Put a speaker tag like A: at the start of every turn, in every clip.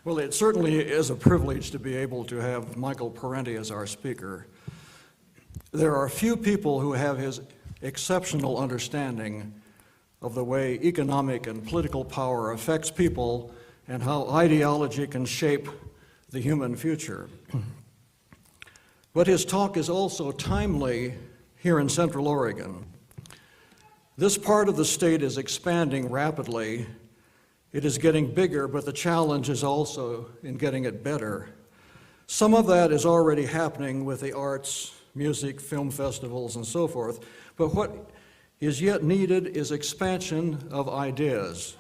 A: Well, it certainly is a privilege to be able to have Michael Parenti as our speaker. There are few people who have his exceptional understanding of the way economic and political power affects people and how ideology can shape the human future. But his talk is also timely here in Central Oregon. This part of the state is expanding rapidly. It is getting bigger, but the challenge is also in getting it better. Some of that is already happening with the arts, music, film festivals, and so forth, but what is yet needed is expansion of ideas.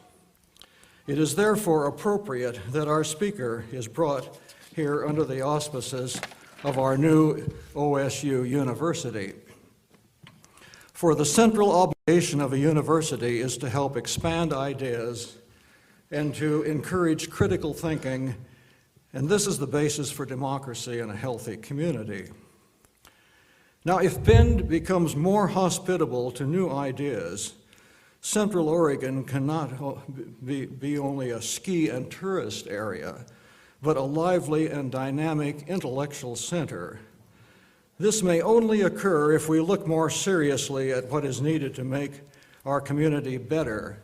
A: It is therefore appropriate that our speaker is brought here under the auspices of our new OSU University. For the central obligation of a university is to help expand ideas and to encourage critical thinking, and this is the basis for democracy and a healthy community. Now, if Bend becomes more hospitable to new ideas, Central Oregon cannot be only a ski and tourist area, but a lively and dynamic intellectual center. This may only occur if we look more seriously at what is needed to make our community better,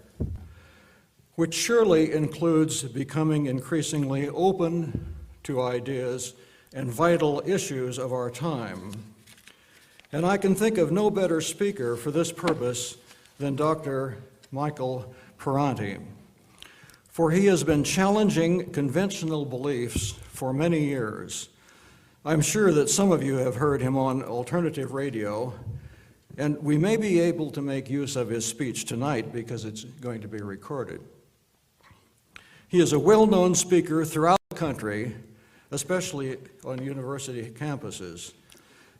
A: which surely includes becoming increasingly open to ideas and vital issues of our time. And I can think of no better speaker for this purpose than Dr. Michael Parenti, for he has been challenging conventional beliefs for many years. I'm sure that some of you have heard him on alternative radio, and we may be able to make use of his speech tonight because it's going to be recorded. He is a well-known speaker throughout the country, especially on university campuses.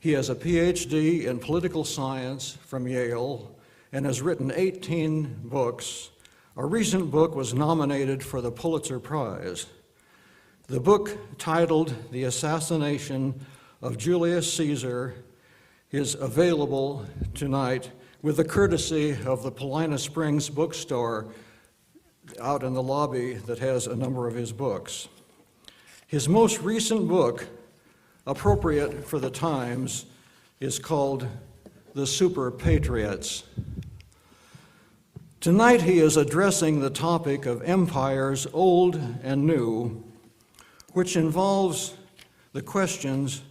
A: He has a PhD in political science from Yale and has written 18 books. A recent book was nominated for the Pulitzer Prize. The book, titled The Assassination of Julius Caesar, is available tonight with the courtesy of the Paulina Springs bookstore out in the lobby that has a number of his books. His most recent book, appropriate for the times, is called The Super Patriots. Tonight he is addressing the topic of empires old and new, which involves the questions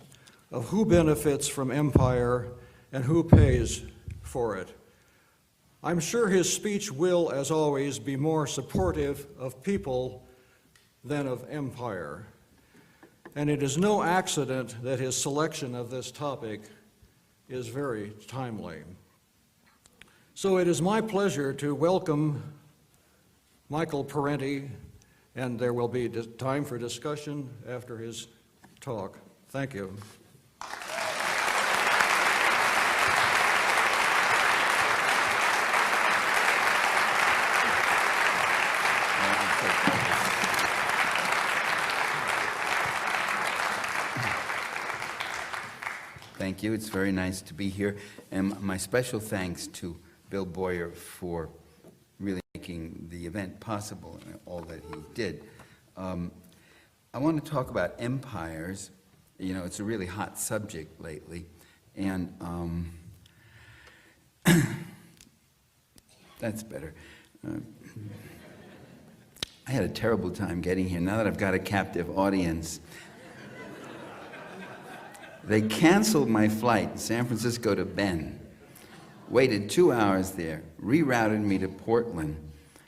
A: of who benefits from empire and who pays for it. I'm sure his speech will, as always, be more supportive of people than of empire. And it is no accident that his selection of this topic is very timely. So it is my pleasure to welcome Michael Parenti, and there will be time for discussion after his talk. Thank you.
B: Thank you. It's very nice to be here. And my special thanks to Bill Boyer for really making the event possible and all that he did. I want to talk about empires. You know, it's a really hot subject lately. And that's better. I had a terrible time getting here. Now that I've got a captive audience, they canceled my flight, San Francisco to Bend. Waited 2 hours there, rerouted me to Portland.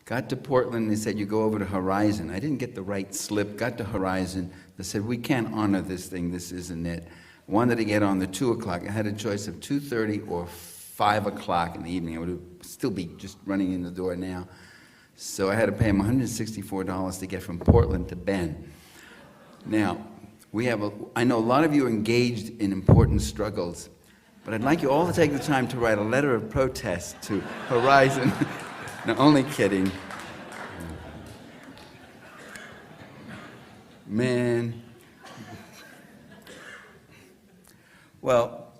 B: Got to Portland, they said, you go over to Horizon. I didn't get the right slip, got to Horizon. They said, we can't honor this thing, this isn't it. Wanted to get on the 2 o'clock. I had a choice of 2:30 or 5 o'clock in the evening. I would still be just running in the door now. So I had to pay him $164 to get from Portland to Bend. Now, I know a lot of you are engaged in important struggles, but I'd like you all to take the time to write a letter of protest to Horizon. No, only kidding. Man. Well,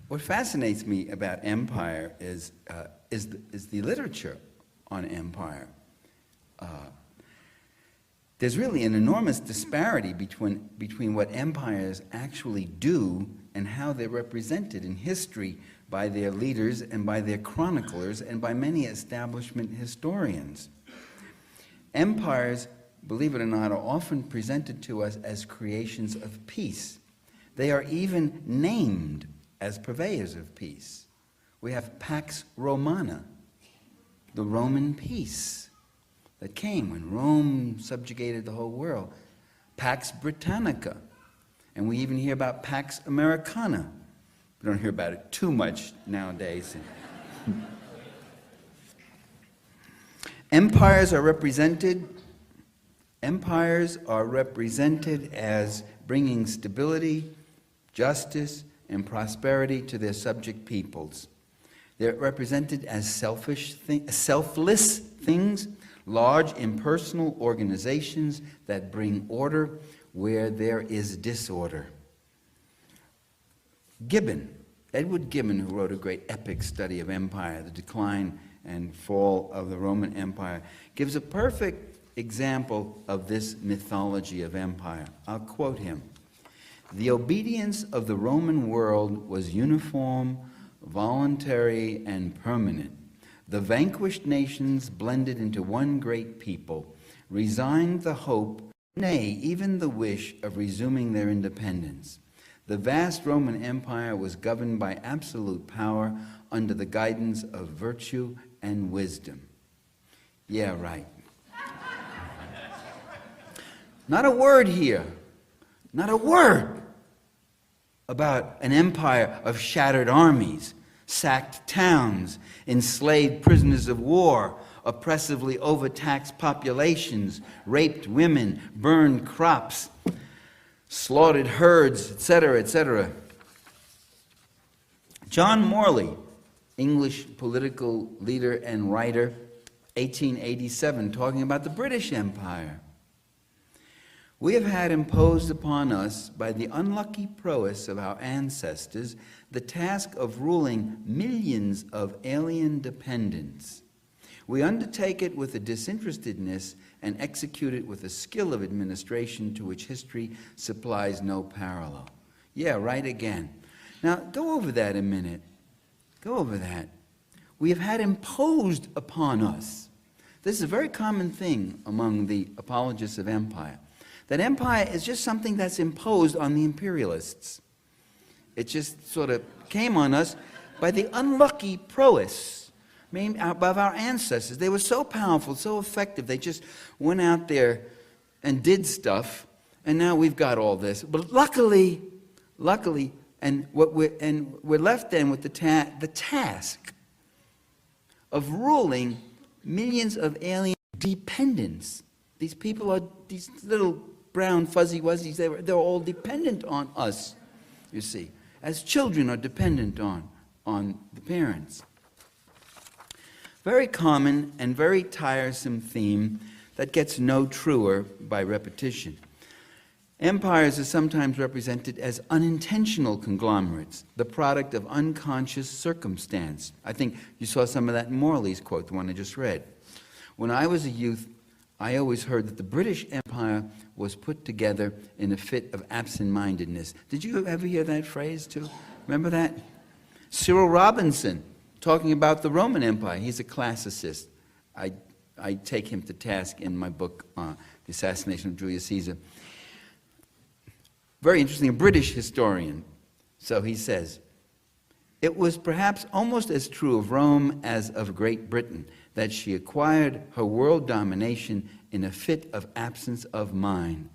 B: what fascinates me about empire is the literature on empire. there's really an enormous disparity between what empires actually do and how they're represented in history by their leaders and by their chroniclers and by many establishment historians. Empires, believe it or not, are often presented to us as creations of peace. They are even named as purveyors of peace. We have Pax Romana, the Roman peace that came when Rome subjugated the whole world. Pax Britannica, and we even hear about Pax Americana. We don't hear about it too much nowadays. Empires are represented as bringing stability, justice, and prosperity to their subject peoples. They're represented as selfless things, large impersonal organizations that bring order where there is disorder. Edward Gibbon, who wrote a great epic study of empire, the decline and fall of the Roman Empire, gives a perfect example of this mythology of empire. I'll quote him. "The obedience of the Roman world was uniform, voluntary, and permanent. The vanquished nations blended into one great people, resigned the hope, nay, even the wish of resuming their independence. The vast Roman Empire was governed by absolute power under the guidance of virtue and wisdom." Yeah, right. Not a word here, not a word about an empire of shattered armies, sacked towns, enslaved prisoners of war, oppressively overtaxed populations, raped women, burned crops, slaughtered herds, etc., etc. John Morley, English political leader and writer, 1887, talking about the British Empire. "We have had imposed upon us by the unlucky prowess of our ancestors the task of ruling millions of alien dependents. We undertake it with a disinterestedness and execute it with a skill of administration to which history supplies no parallel." Yeah, right again. Now, go over that a minute. Go over that. We have had imposed upon us. This is a very common thing among the apologists of empire. That empire is just something that's imposed on the imperialists. It just sort of came on us by the unlucky prowess of our ancestors. They were so powerful, so effective, they just went out there and did stuff, and now we've got all this. But luckily, and we're left then with the task of ruling millions of alien dependents. These people are these little brown fuzzy wuzzies. They're all dependent on us, you see, as children are dependent on the parents. Very common and very tiresome theme that gets no truer by repetition. Empires are sometimes represented as unintentional conglomerates, the product of unconscious circumstance. I think you saw some of that in Morley's quote, the one I just read. When I was a youth, I always heard that the British Empire was put together in a fit of absent-mindedness. Did you ever hear that phrase too? Remember that? Cyril Robinson, talking about the Roman Empire. He's a classicist. I take him to task in my book, The Assassination of Julius Caesar. Very interesting, a British historian. So he says, "It was perhaps almost as true of Rome as of Great Britain, that she acquired her world domination in a fit of absence of mind."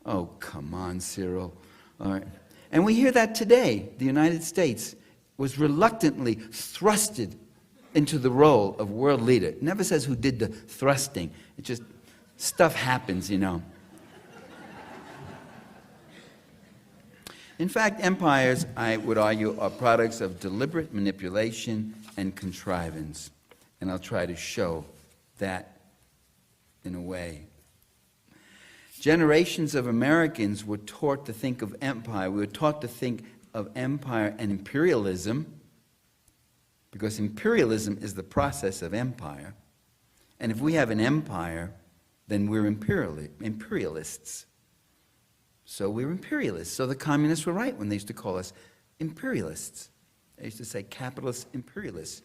B: Oh, come on, Cyril. All right. And we hear that today. The United States was reluctantly thrusted into the role of world leader. It never says who did the thrusting. It just, stuff happens, you know. In fact, empires, I would argue, are products of deliberate manipulation and contrivance. And I'll try to show that in a way. Generations of Americans were taught to think of empire. We were taught to think of empire and imperialism, because imperialism is the process of empire. And if we have an empire, then we're imperialists. So we're imperialists. So the communists were right when they used to call us imperialists. They used to say capitalist imperialists,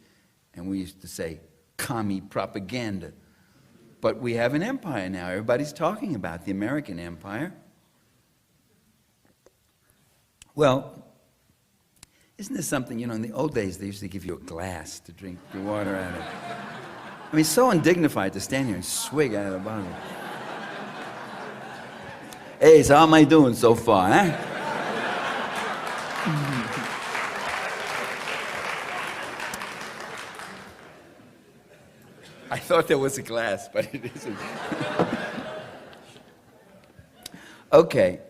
B: and we used to say commie propaganda. But we have an empire now. Everybody's talking about the American empire. Well, isn't this something, in the old days they used to give you a glass to drink your water out of. I mean, so undignified to stand here and swig out of the bottle. Hey, so how am I doing so far, huh? I thought there was a glass, but it isn't. Okay.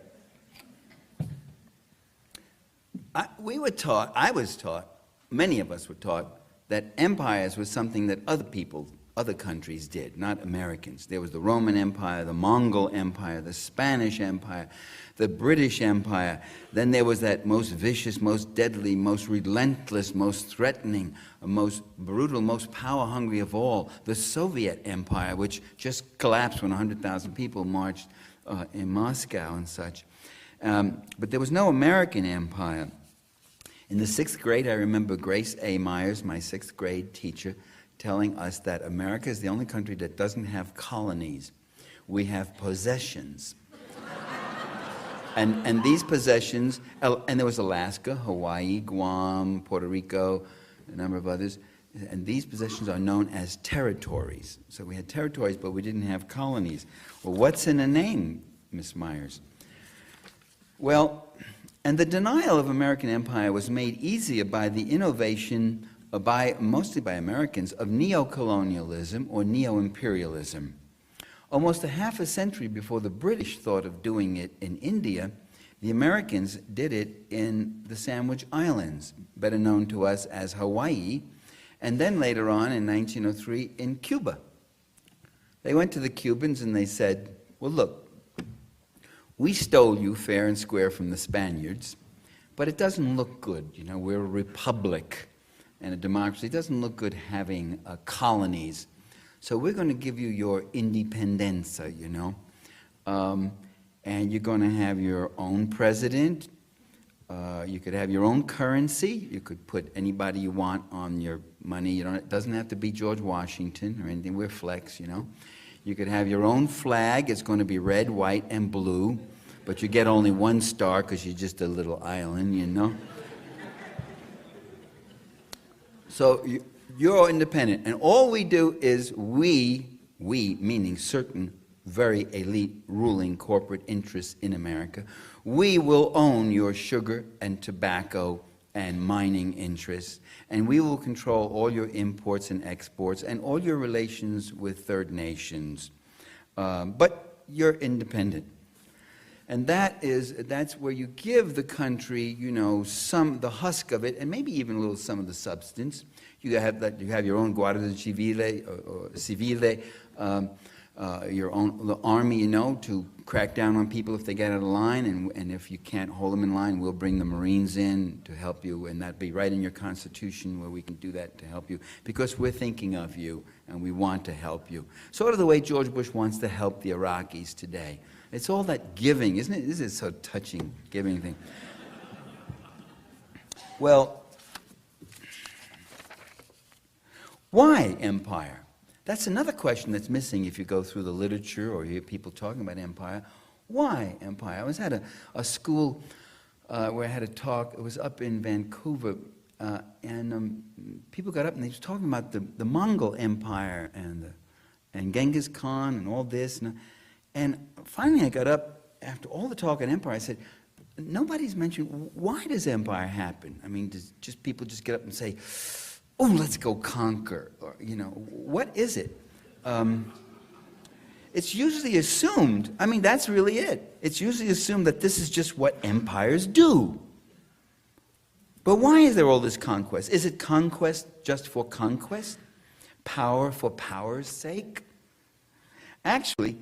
B: I was taught, many of us were taught, that empires was something that other countries did, not Americans. There was the Roman Empire, the Mongol Empire, the Spanish Empire, the British Empire. Then there was that most vicious, most deadly, most relentless, most threatening, most brutal, most power-hungry of all, the Soviet Empire, which just collapsed when 100,000 people marched in Moscow and such. But there was no American empire. In the 6th grade, I remember Grace A. Myers, my 6th grade teacher, telling us that America is the only country that doesn't have colonies. We have possessions. and these possessions, and there was Alaska, Hawaii, Guam, Puerto Rico, a number of others, and these possessions are known as territories. So we had territories, but we didn't have colonies. Well, what's in a name, Miss Myers? Well, and the denial of American empire was made easier by the innovation, mostly by Americans, of neo-colonialism or neo-imperialism. Almost a half a century before the British thought of doing it in India, the Americans did it in the Sandwich Islands, better known to us as Hawaii, and then later on in 1903 in Cuba. They went to the Cubans and they said, well, look, we stole you fair and square from the Spaniards, but it doesn't look good. We're a republic and a democracy. It doesn't look good having colonies. So we're going to give you your independencia, and you're going to have your own president. You could have your own currency. You could put anybody you want on your money. It doesn't have to be George Washington or anything. We're flex, You could have your own flag. It's going to be red, white, and blue, but you get only one star because you're just a little island, So you're independent, and all we do is we meaning certain very elite ruling corporate interests in America, we will own your sugar and tobacco and mining interests, and we will control all your imports and exports and all your relations with third nations. But you're independent. And that's where you give the country, the husk of it, and maybe even a little some of the substance. You have your own Guardia Civile, your own army, to crack down on people if they get out of line, and if you can't hold them in line, we'll bring the Marines in to help you, and that'd be right in your Constitution where we can do that to help you, because we're thinking of you, and we want to help you. Sort of the way George Bush wants to help the Iraqis today. It's all that giving, isn't it? This is so touching, giving thing. Well, why empire? That's another question that's missing if you go through the literature or you hear people talking about empire. Why empire? I was at a school where I had a talk. It was up in Vancouver, and people got up and they were talking about the Mongol Empire and Genghis Khan and all this. And finally I got up after all the talk on empire. I said, nobody's mentioned, why does empire happen? I mean, does people just get up and say, oh, let's go conquer, or, what is it? It's usually assumed, that's really it. It's usually assumed that this is just what empires do. But why is there all this conquest? Is it conquest just for conquest? Power for power's sake? Actually,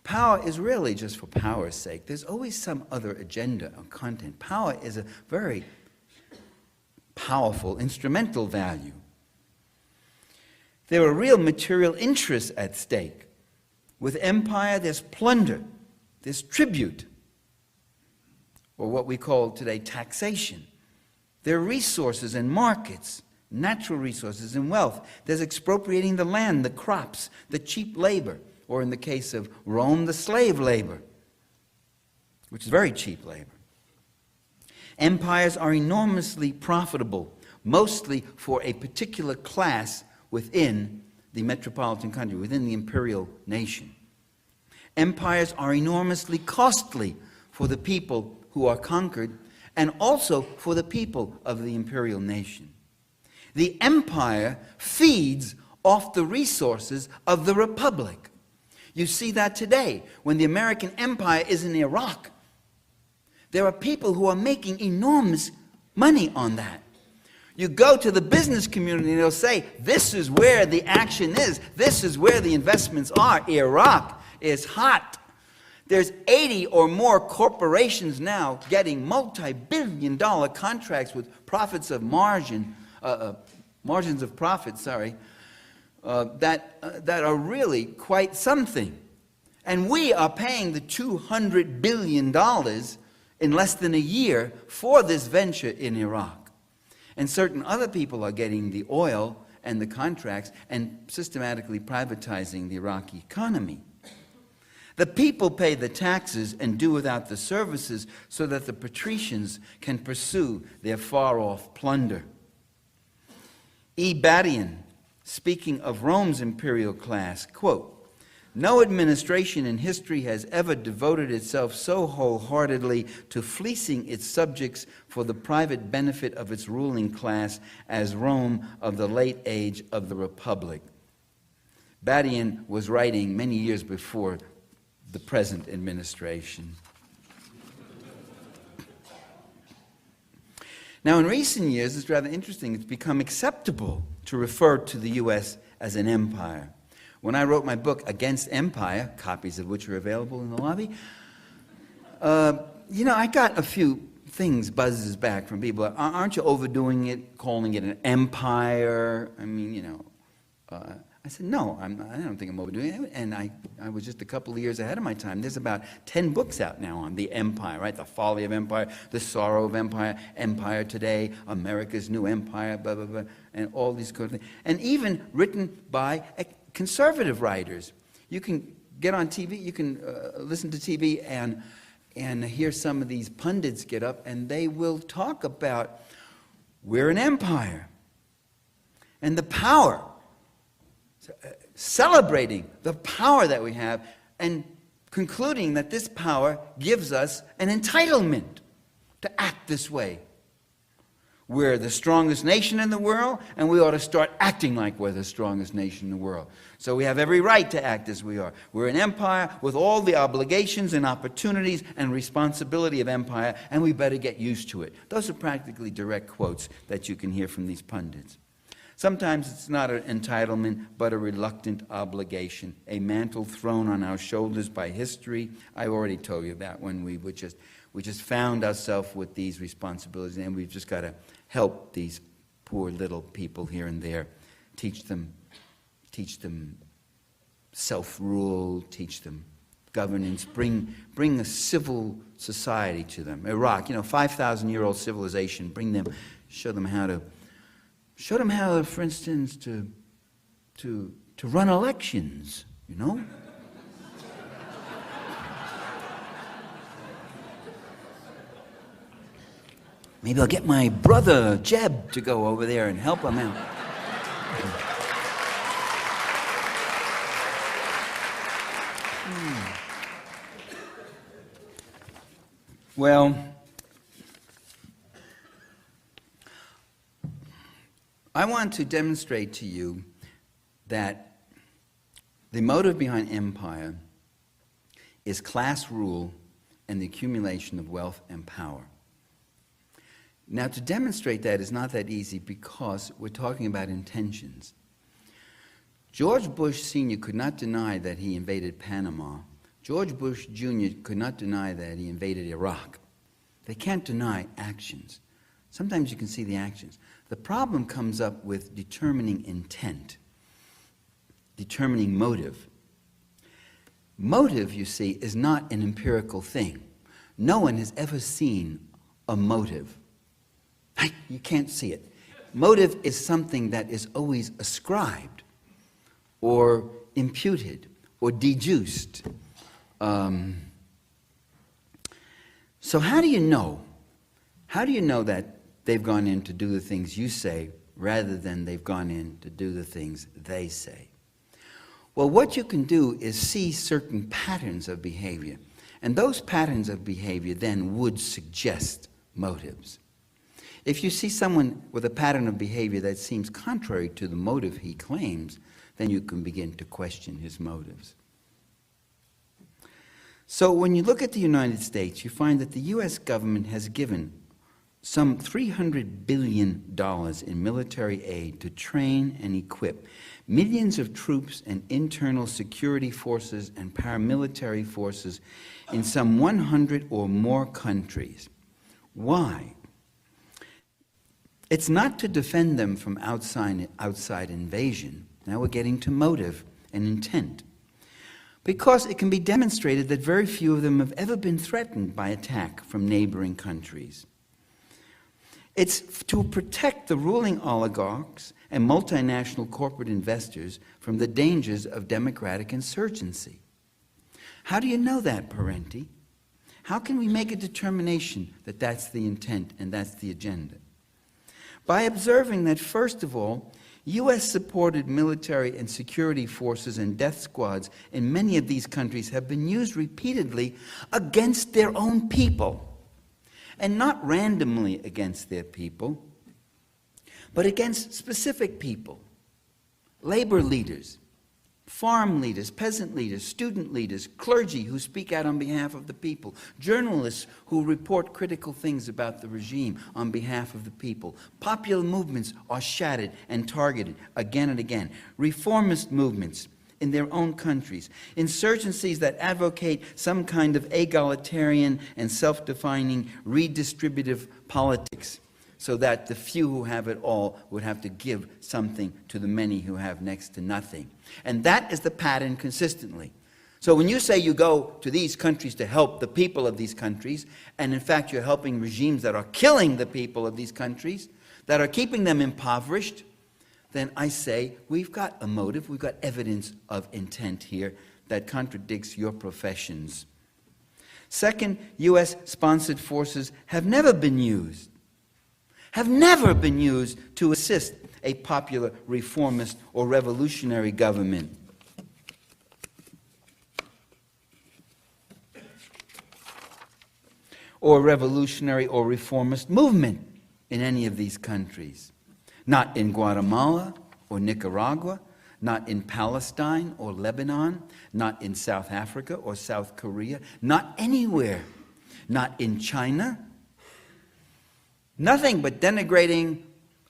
B: power is really just for power's sake. There's always some other agenda or content. Power is a very powerful, instrumental value. There are real material interests at stake. With empire, there's plunder, there's tribute, or what we call today taxation. There are resources and markets, natural resources and wealth. There's expropriating the land, the crops, the cheap labor, or in the case of Rome, the slave labor, which is very cheap labor. Empires are enormously profitable, mostly for a particular class within the metropolitan country, within the imperial nation. Empires are enormously costly for the people who are conquered and also for the people of the imperial nation. The empire feeds off the resources of the republic. You see that today when the American empire is in Iraq. There are people who are making enormous money on that. You go to the business community and they'll say, this is where the action is. This is where the investments are. Iraq is hot. There's 80 or more corporations now getting multi-billion-dollar contracts with profits of margins of profit, that are really quite something. And we are paying the $200 billion in less than a year for this venture in Iraq. And certain other people are getting the oil and the contracts and systematically privatizing the Iraqi economy. The people pay the taxes and do without the services so that the patricians can pursue their far-off plunder. E. Badian, speaking of Rome's imperial class, quote, "No administration in history has ever devoted itself so wholeheartedly to fleecing its subjects for the private benefit of its ruling class as Rome of the late age of the Republic." Badian was writing many years before the present administration. Now, in recent years, it's rather interesting, it's become acceptable to refer to the U.S. as an empire. When I wrote my book, Against Empire, copies of which are available in the lobby, I got a few buzzes back from people. Aren't you overdoing it, calling it an empire? I mean, I said, no, I don't think I'm overdoing it. And I was just a couple of years ahead of my time. There's about 10 books out now on the empire, right? The Folly of Empire, The Sorrow of Empire, Empire Today, America's New Empire, blah, blah, blah, and all these kind of things. And even written by conservative writers. You can get on TV, you can listen to TV and hear some of these pundits get up, and they will talk about we're an empire and the power, celebrating the power that we have and concluding that this power gives us an entitlement to act this way. We're the strongest nation in the world, and we ought to start acting like we're the strongest nation in the world. So we have every right to act as we are. We're an empire with all the obligations and opportunities and responsibility of empire, and we better get used to it. Those are practically direct quotes that you can hear from these pundits. Sometimes it's not an entitlement, but a reluctant obligation, a mantle thrown on our shoulders by history. I already told you that when we just found ourselves with these responsibilities, and we've just got to help these poor little people here and there, teach them self-rule, teach them governance, bring a civil society to them. Iraq, 5,000-year-old civilization, show them how to, for instance, to run elections, Maybe I'll get my brother, Jeb, to go over there and help him out. Well, I want to demonstrate to you that the motive behind empire is class rule and the accumulation of wealth and power. Now, to demonstrate that is not that easy because we're talking about intentions. George Bush Sr. could not deny that he invaded Panama. George Bush Jr. could not deny that he invaded Iraq. They can't deny actions. Sometimes you can see the actions. The problem comes up with determining intent, determining motive. Motive, you see, is not an empirical thing. No one has ever seen a motive. You can't see it. Motive is something that is always ascribed or imputed or deduced. So how do you know? How do you know that they've gone in to do the things you say rather than they've gone in to do the things they say? Well, what you can do is see certain patterns of behavior. And those patterns of behavior then would suggest motives. If you see someone with a pattern of behavior that seems contrary to the motive he claims, then you can begin to question his motives. So when you look at the United States, you find that the U.S. government has given some $300 billion in military aid to train and equip millions of troops and internal security forces and paramilitary forces in some 100 or more countries. Why? It's not to defend them from outside invasion. Now we're getting to motive and intent. Because it can be demonstrated that very few of them have ever been threatened by attack from neighboring countries. It's to protect the ruling oligarchs and multinational corporate investors from the dangers of democratic insurgency. How do you know that, parenti? How can we make a determination that that's the intent and that's the agenda? By observing that, first of all, U.S.-supported military and security forces and death squads in many of these countries have been used repeatedly against their own people. And not randomly against their people, but against specific people. Labor leaders, farm leaders, peasant leaders, student leaders, clergy who speak out on behalf of the people, journalists who report critical things about the regime on behalf of the people. Popular movements are shattered and targeted again and again. Reformist movements in their own countries. Insurgencies that advocate some kind of egalitarian and self-defining redistributive politics, so that the few who have it all would have to give something to the many who have next to nothing. And that is the pattern consistently. So when you say you go to these countries to help the people of these countries, and in fact you're helping regimes that are killing the people of these countries, that are keeping them impoverished, then I say we've got a motive, we've got evidence of intent here that contradicts your professions. Second, U.S.-sponsored forces have never been used to assist a popular reformist or revolutionary government. Or revolutionary or reformist movement in any of these countries. Not in Guatemala or Nicaragua, not in Palestine or Lebanon, not in South Africa or South Korea, not anywhere, not in China. Nothing but denigrating,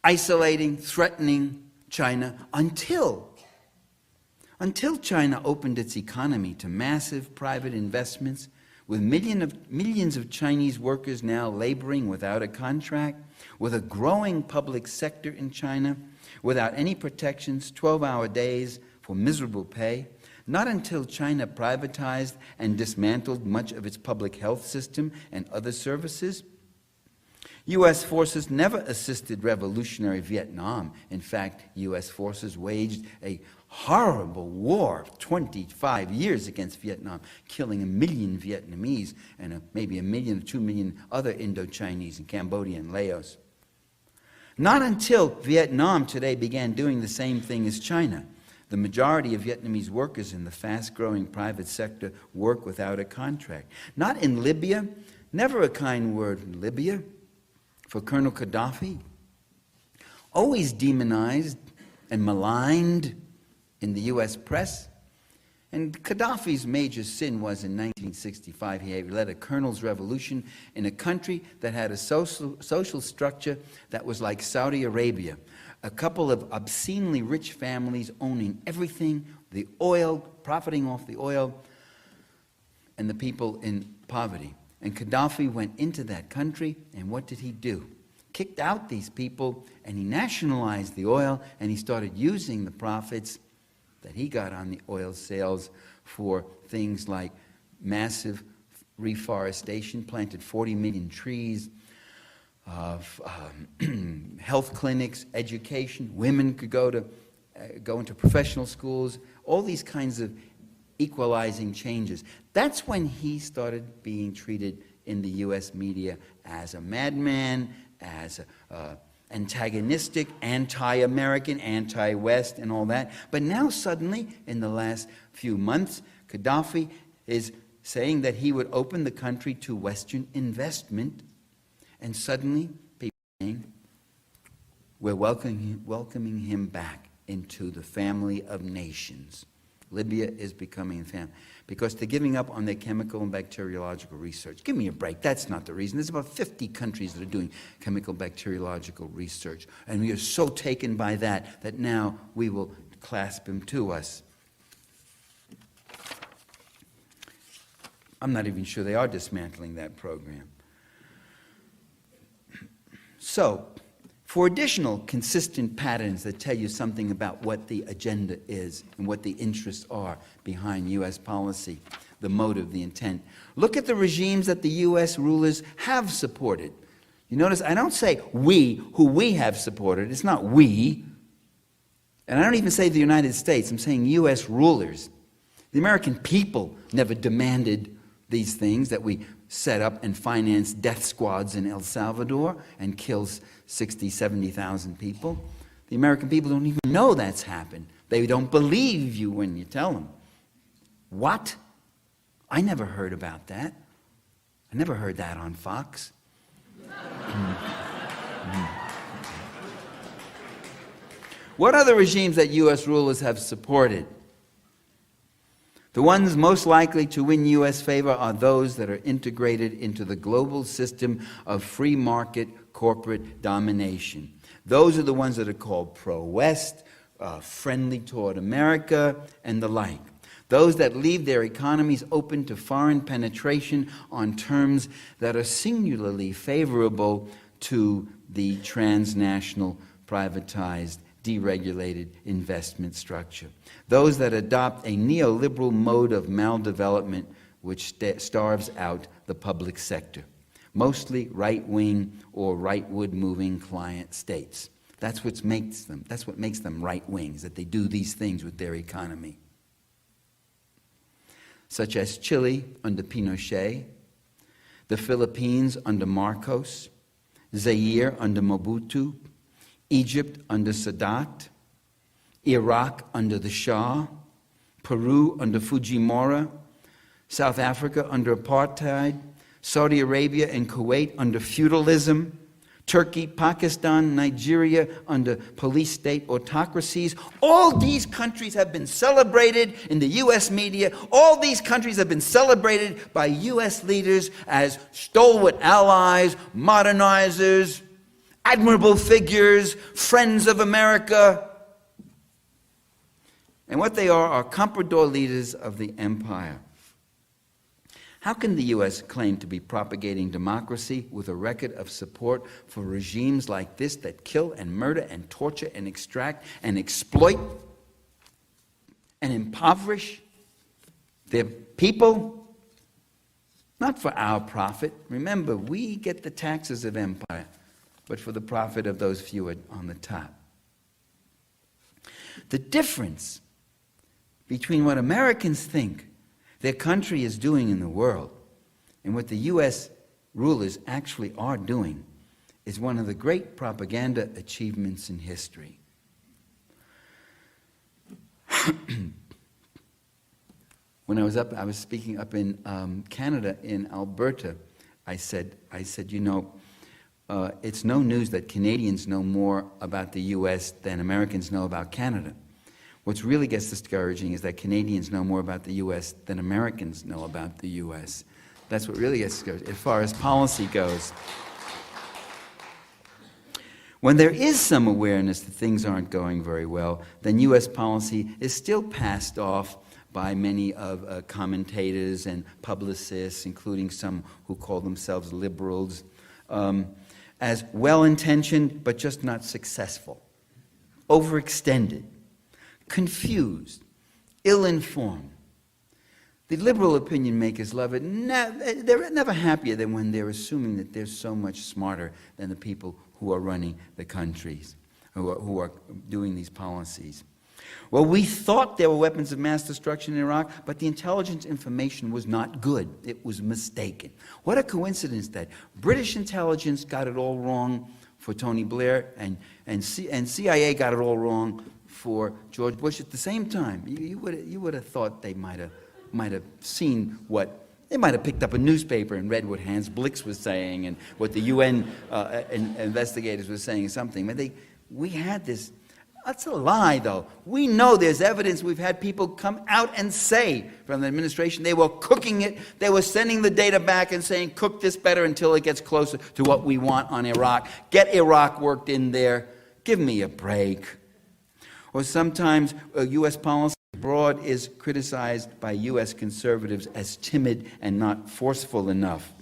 B: isolating, threatening China until China opened its economy to massive private investments, with millions of Chinese workers now laboring without a contract, with a growing public sector in China, without any protections, 12-hour days for miserable pay. Not until China privatized and dismantled much of its public health system and other services. U.S. forces never assisted revolutionary Vietnam. In fact, U.S. forces waged a horrible war of 25 years against Vietnam, killing 1 million Vietnamese and maybe 1 million or 2 million other Indo-Chinese in Cambodia and Laos. Not until Vietnam today began doing the same thing as China. The majority of Vietnamese workers in the fast-growing private sector work without a contract. Not in Libya, never a kind word in Libya for Colonel Gaddafi, always demonized and maligned in the U.S. press. And Gaddafi's major sin was in 1965, he led a colonel's revolution in a country that had a social structure that was like Saudi Arabia. A couple of obscenely rich families owning everything, the oil, profiting off the oil, and the people in poverty. And Gaddafi went into that country, and what did he do? Kicked out these people, and he nationalized the oil, and he started using the profits that he got on the oil sales for things like massive reforestation, planted 40 million trees, health clinics, education, women could go into professional schools, all these kinds of equalizing changes. That's when he started being treated in the US media as a madman, as antagonistic, anti-American, anti-West, and all that. But now suddenly, in the last few months, Gaddafi is saying that he would open the country to Western investment, and suddenly people are saying, we're welcoming him back into the family of nations. Libya is becoming a family. Because they're giving up on their chemical and bacteriological research. Give me a break. That's not the reason. There's about 50 countries that are doing chemical bacteriological research. And we are so taken by that that now we will clasp him to us. I'm not even sure they are dismantling that program. So, for additional consistent patterns that tell you something about what the agenda is and what the interests are behind U.S. policy, the motive, the intent, look at the regimes that the U.S. rulers have supported. You notice I don't say we, who we have supported. It's not we. And I don't even say the United States. I'm saying U.S. rulers. The American people never demanded these things, that we set up and finance death squads in El Salvador and kills 60, 70,000 people. The American people don't even know that's happened. They don't believe you when you tell them. What? I never heard about that. I never heard that on Fox. What other regimes that U.S. rulers have supported? The ones most likely to win U.S. favor are those that are integrated into the global system of free market corporate domination. Those are the ones that are called pro-West, friendly toward America, and the like. Those that leave their economies open to foreign penetration on terms that are singularly favorable to the transnational, privatized, deregulated investment structure. Those that adopt a neoliberal mode of maldevelopment which starves out the public sector. Mostly right-wing or rightward-moving client states. That's what makes them right-wings, that they do these things with their economy. Such as Chile under Pinochet, the Philippines under Marcos, Zaire under Mobutu, Egypt under Sadat, Iraq under the Shah, Peru under Fujimori, South Africa under apartheid, Saudi Arabia and Kuwait under feudalism, Turkey, Pakistan, Nigeria under police state autocracies. All these countries have been celebrated in the U.S. media. All these countries have been celebrated by U.S. leaders as stalwart allies, modernizers, admirable figures, friends of America. And what they are comprador leaders of the empire. How can the U.S. claim to be propagating democracy with a record of support for regimes like this that kill and murder and torture and extract and exploit and impoverish their people? Not for our profit. Remember, we get the taxes of empire, but for the profit of those few on the top. The difference between what Americans think their country is doing in the world and what the U.S. rulers actually are doing is one of the great propaganda achievements in history. When I was speaking up in Canada, in Alberta, I said, you know, it's no news that Canadians know more about the U.S. than Americans know about Canada. What really gets discouraging is that Canadians know more about the U.S. than Americans know about the U.S. That's what really gets discouraging, as far as policy goes. When there is some awareness that things aren't going very well, then U.S. policy is still passed off by many of commentators and publicists, including some who call themselves liberals, as well-intentioned but just not successful, overextended, confused, ill-informed. The liberal opinion makers love it. They're never happier than when they're assuming that they're so much smarter than the people who are running the countries, who are doing these policies. Well, we thought there were weapons of mass destruction in Iraq, but the intelligence information was not good. It was mistaken. What a coincidence that British intelligence got it all wrong for Tony Blair, and CIA got it all wrong for George Bush at the same time. You would have thought they might have seen what, they might have picked up a newspaper and read what Hans Blix was saying and what the UN investigators were saying or something. But we had this. That's a lie, though. We know there's evidence. We've had people come out and say from the administration they were cooking it. They were sending the data back and saying, cook this better until it gets closer to what we want on Iraq. Get Iraq worked in there. Give me a break. Or sometimes U.S. policy abroad is criticized by U.S. conservatives as timid and not forceful enough.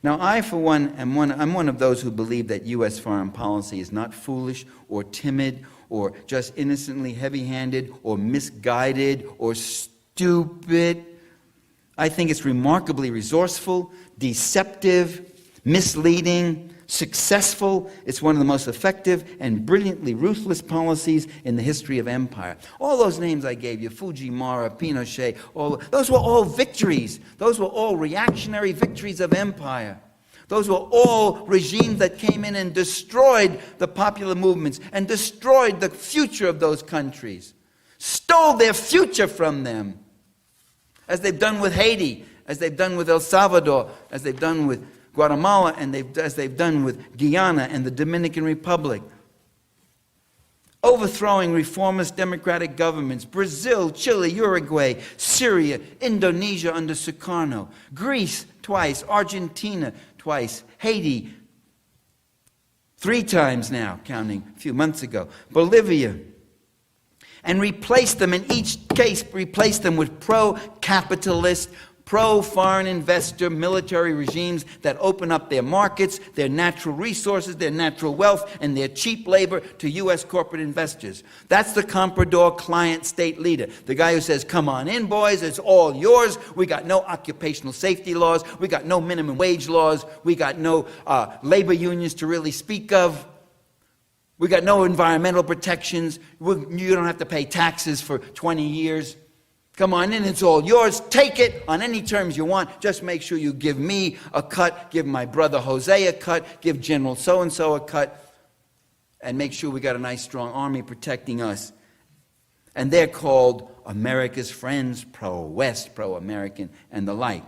B: Now, I, for one, I'm one of those who believe that U.S. foreign policy is not foolish or timid or just innocently heavy-handed or misguided or stupid. I think it's remarkably resourceful, deceptive, misleading, successful. It's one of the most effective and brilliantly ruthless policies in the history of empire. All those names I gave you, Fujimori, Pinochet, those were all victories. Those were all reactionary victories of empire. Those were all regimes that came in and destroyed the popular movements and destroyed the future of those countries, stole their future from them, as they've done with Haiti, as they've done with El Salvador, as they've done with Guatemala, and as they've done with Guyana and the Dominican Republic. Overthrowing reformist democratic governments, Brazil, Chile, Uruguay, Syria, Indonesia under Sukarno, Greece twice, Argentina twice, Haiti 3 times now, counting a few months ago, Bolivia, and replaced them, in each case, replaced them with pro-capitalist, pro-foreign investor military regimes that open up their markets, their natural resources, their natural wealth, and their cheap labor to U.S. corporate investors. That's the comprador client state leader, the guy who says, come on in, boys, it's all yours. We got no occupational safety laws. We got no minimum wage laws. We got no labor unions to really speak of. We got no environmental protections. You don't have to pay taxes for 20 years. Come on in, it's all yours. Take it on any terms you want. Just make sure you give me a cut, give my brother Jose a cut, give General so-and-so a cut, and make sure we got a nice strong army protecting us. And they're called America's friends, pro-West, pro-American, and the like.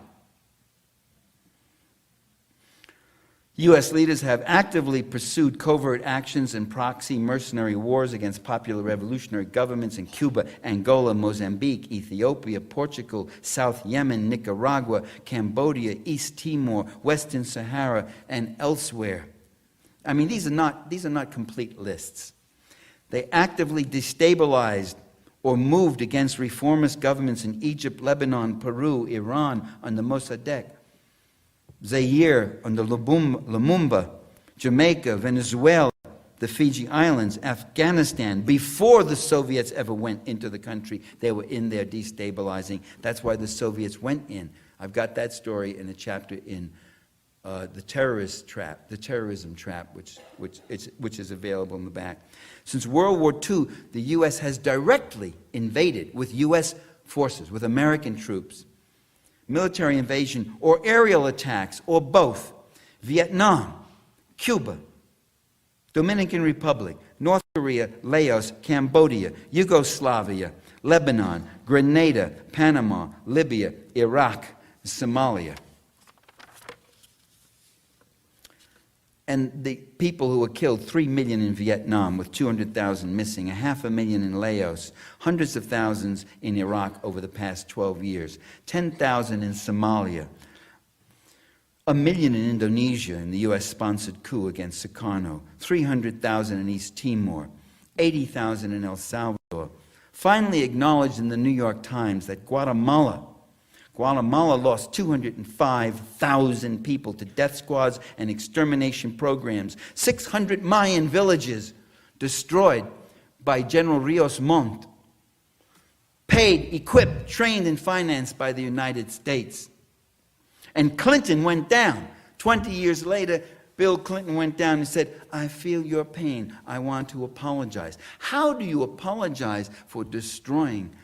B: U.S. leaders have actively pursued covert actions and proxy mercenary wars against popular revolutionary governments in Cuba, Angola, Mozambique, Ethiopia, Portugal, South Yemen, Nicaragua, Cambodia, East Timor, Western Sahara, and elsewhere. I mean, these are not complete lists. They actively destabilized or moved against reformist governments in Egypt, Lebanon, Peru, Iran under Mossadegh, Zaire under Lumumba, Jamaica, Venezuela, the Fiji Islands, Afghanistan. Before the Soviets ever went into the country, they were in there destabilizing. That's why the Soviets went in. I've got that story in a chapter in the terrorism trap, which is available in the back. Since World War II, the U.S. has directly invaded with U.S. forces, with American troops, military invasion or aerial attacks, or both, Vietnam, Cuba, Dominican Republic, North Korea, Laos, Cambodia, Yugoslavia, Lebanon, Grenada, Panama, Libya, Iraq, Somalia. And the people who were killed, 3 million in Vietnam with 200,000 missing, 500,000 in Laos, hundreds of thousands in Iraq over the past 12 years, 10,000 in Somalia, 1 million in Indonesia in the U.S.-sponsored coup against Sukarno, 300,000 in East Timor, 80,000 in El Salvador. Finally acknowledged in the New York Times that Guatemala lost 205,000 people to death squads and extermination programs. 600 Mayan villages destroyed by General Rios Montt. paid, equipped, trained, and financed by the United States. And Clinton went down. 20 years later, Bill Clinton went down and said, I feel your pain. I want to apologize. How do you apologize for destroying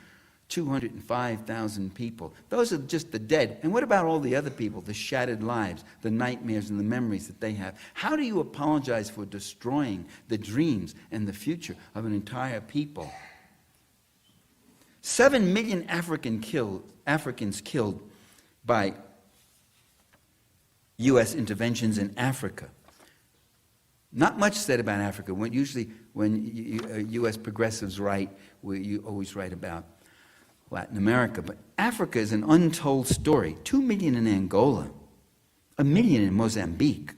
B: 205,000 people? Those are just the dead. And what about all the other people, the shattered lives, the nightmares and the memories that they have? How do you apologize for destroying the dreams and the future of an entire people? 7 million Africans killed by U.S. interventions in Africa. Not much said about Africa. Usually when U.S. progressives write, you always write about Latin America. But Africa is an untold story. 2 million in Angola, 1 million in Mozambique.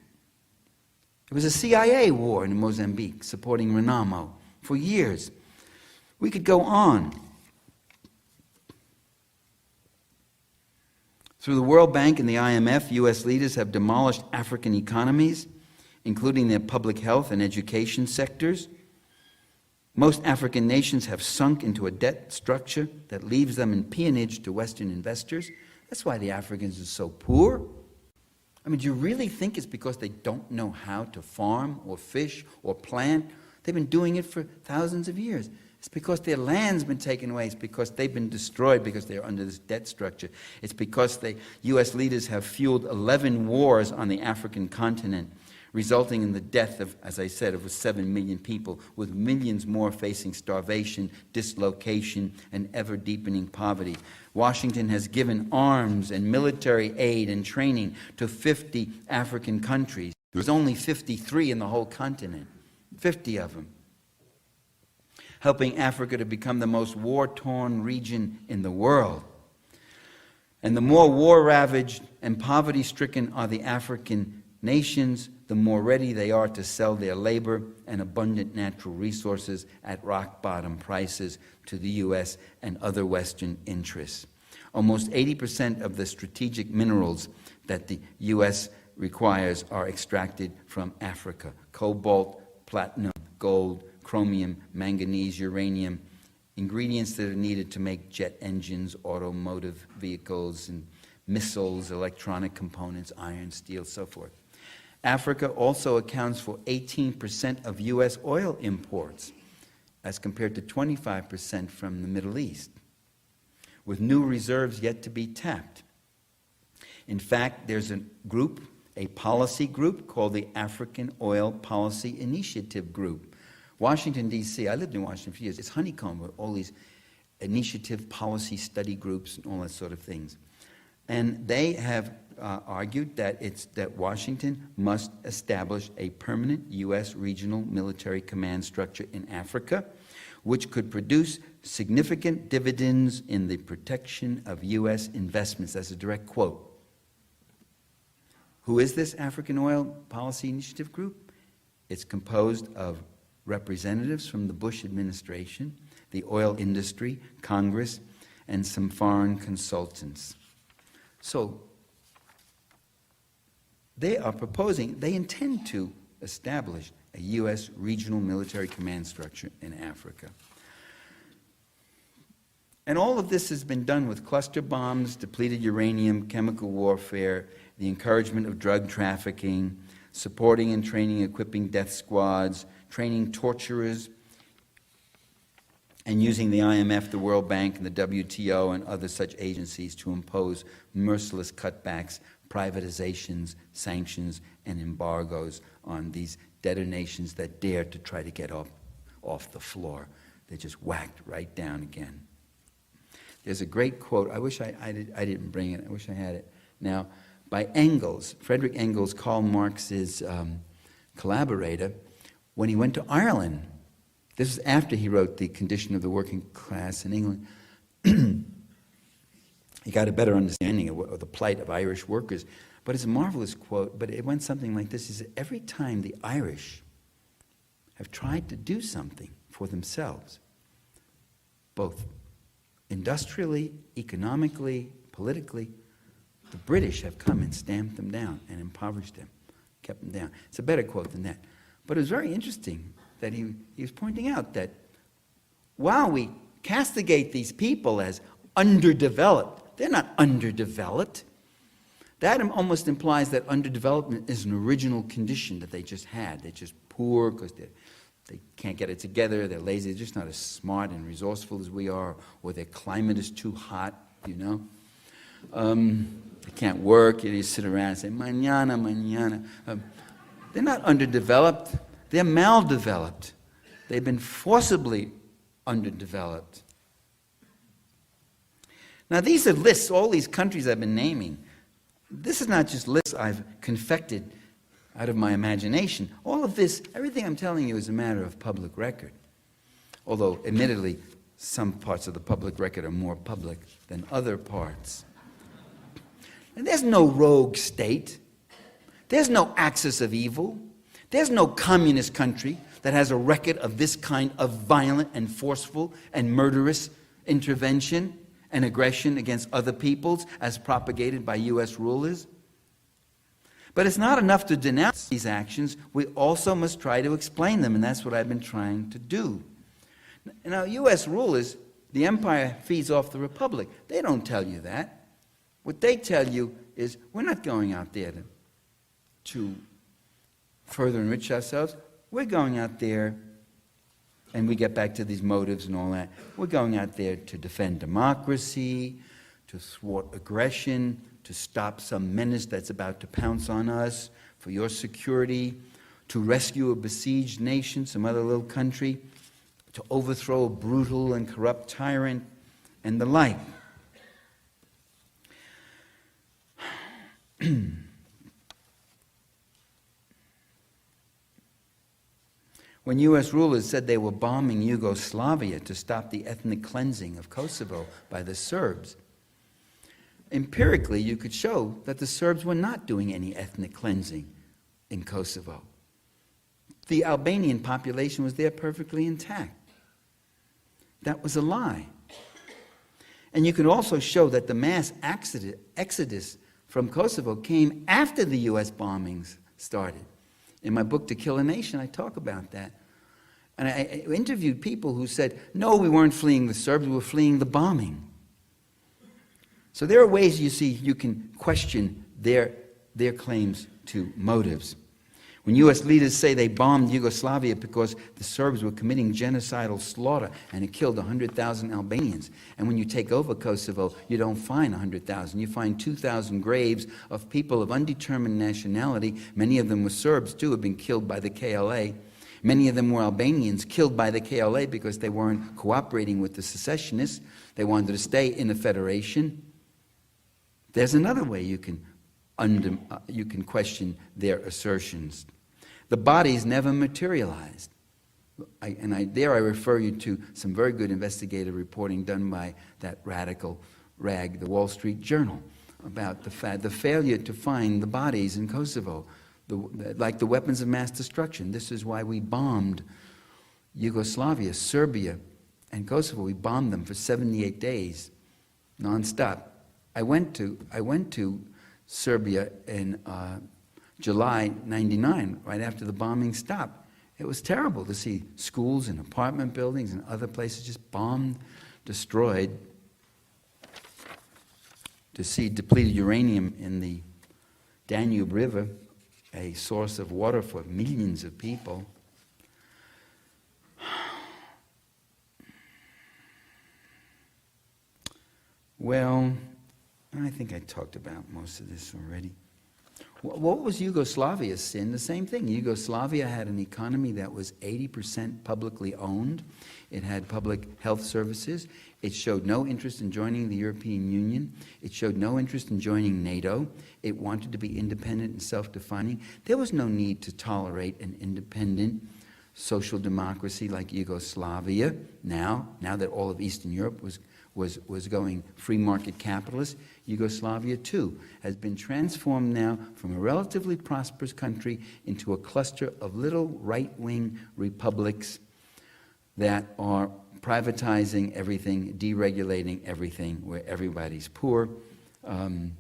B: It was a CIA war in Mozambique supporting Renamo for years. We could go on. Through the World Bank and the IMF, U.S. leaders have demolished African economies, including their public health and education sectors. Most African nations have sunk into a debt structure that leaves them in peonage to Western investors. That's why the Africans are so poor. I mean, do you really think it's because they don't know how to farm or fish or plant? They've been doing it for thousands of years. It's because their land's been taken away. It's because they've been destroyed because they're under this debt structure. It's because U.S. leaders have fueled 11 wars on the African continent, resulting in the death of, as I said, of 7 million people, with millions more facing starvation, dislocation, and ever-deepening poverty. Washington has given arms and military aid and training to 50 African countries. There's only 53 in the whole continent, 50 of them, helping Africa to become the most war-torn region in the world. And the more war-ravaged and poverty-stricken are the African nations, the more ready they are to sell their labor and abundant natural resources at rock-bottom prices to the U.S. and other Western interests. Almost 80% of the strategic minerals that the U.S. requires are extracted from Africa: cobalt, platinum, gold, chromium, manganese, uranium, ingredients that are needed to make jet engines, automotive vehicles, and missiles, electronic components, iron, steel, so forth. Africa also accounts for 18% of U.S. oil imports, as compared to 25% from the Middle East, with new reserves yet to be tapped. In fact, there's a policy group called the African Oil Policy Initiative Group. Washington, D.C., I lived in Washington for years. It's honeycombed with all these initiative policy study groups and all that sort of things. And they have argued that Washington must establish a permanent U.S. regional military command structure in Africa, which could produce significant dividends in the protection of U.S. investments. That's a direct quote. Who is this African Oil Policy Initiative Group? It's composed of representatives from the Bush administration, the oil industry, Congress, and some foreign consultants. So they intend to establish a U.S. regional military command structure in Africa. And all of this has been done with cluster bombs, depleted uranium, chemical warfare, the encouragement of drug trafficking, supporting and training, equipping death squads, training torturers, and using the IMF, the World Bank, and the WTO and other such agencies to impose merciless cutbacks, privatizations, sanctions, and embargoes on these debtor nations that dare to try to get off the floor. They're just whacked right down again. There's a great quote. I wish I didn't bring it. I wish I had it. Now, by Engels, Frederick Engels, Karl Marx's collaborator, when he went to Ireland. This is after he wrote The Condition of the Working Class in England. He got a better understanding of the plight of Irish workers. But it's a marvelous quote, but it went something like this. He said, every time the Irish have tried to do something for themselves, both industrially, economically, politically, the British have come and stamped them down and impoverished them, kept them down. It's a better quote than that. But it was very interesting that he was pointing out that while we castigate these people as underdeveloped. They're not underdeveloped. That almost implies that underdevelopment is an original condition that they just had. They're just poor because they can't get it together, they're lazy, they're just not as smart and resourceful as we are, or their climate is too hot, you know. They can't work, you sit around and say, mañana, mañana. They're not underdeveloped, they're maldeveloped. They've been forcibly underdeveloped. Now these are lists, all these countries I've been naming. This is not just lists I've confected out of my imagination. All of this, everything I'm telling you is a matter of public record. Although, admittedly, some parts of the public record are more public than other parts. And there's no rogue state. There's no axis of evil. There's no communist country that has a record of this kind of violent and forceful and murderous intervention and aggression against other peoples as propagated by U.S. rulers. But it's not enough to denounce these actions. We also must try to explain them, and that's what I've been trying to do. Now, U.S. rulers, the empire feeds off the republic. They don't tell you that. What they tell you is, we're not going out there to further enrich ourselves. We're going out there, and we get back to these motives and all that. We're going out there to defend democracy, to thwart aggression, to stop some menace that's about to pounce on us, for your security, to rescue a besieged nation, some other little country, to overthrow a brutal and corrupt tyrant, and the like. When U.S. rulers said they were bombing Yugoslavia to stop the ethnic cleansing of Kosovo by the Serbs, empirically, you could show that the Serbs were not doing any ethnic cleansing in Kosovo. The Albanian population was there perfectly intact. That was a lie. And you can also show that the mass exodus from Kosovo came after the U.S. bombings started. In my book, To Kill a Nation, I talk about that. And I interviewed people who said, no, we weren't fleeing the Serbs, we were fleeing the bombing. So there are ways, you see, you can question their claims to motives. When U.S. leaders say they bombed Yugoslavia because the Serbs were committing genocidal slaughter and it killed 100,000 Albanians, and when you take over Kosovo, you don't find 100,000. You find 2,000 graves of people of undetermined nationality. Many of them were Serbs, too, have been killed by the KLA. Many of them were Albanians killed by the KLA because they weren't cooperating with the secessionists. They wanted to stay in the federation. There's another way you can question their assertions. The bodies never materialized. There I refer you to some very good investigative reporting done by that radical rag, the Wall Street Journal, about the failure to find the bodies in Kosovo, like the weapons of mass destruction. This is why we bombed Yugoslavia, Serbia, and Kosovo. We bombed them for 78 days, nonstop. I went to Serbia in July '99, right after the bombing stopped. It was terrible to see schools and apartment buildings and other places just bombed, destroyed, to see depleted uranium in the Danube River, a source of water for millions of people. Well, I think I talked about most of this already. What was Yugoslavia's sin? The same thing. Yugoslavia had an economy that was 80% publicly owned. It had public health services. It showed no interest in joining the European Union. It showed no interest in joining NATO. It wanted to be independent and self-defining. There was no need to tolerate an independent social democracy like Yugoslavia. Now that all of Eastern Europe was going free market capitalist, Yugoslavia too has been transformed now from a relatively prosperous country into a cluster of little right-wing republics that are privatizing everything, deregulating everything, where everybody's poor. I've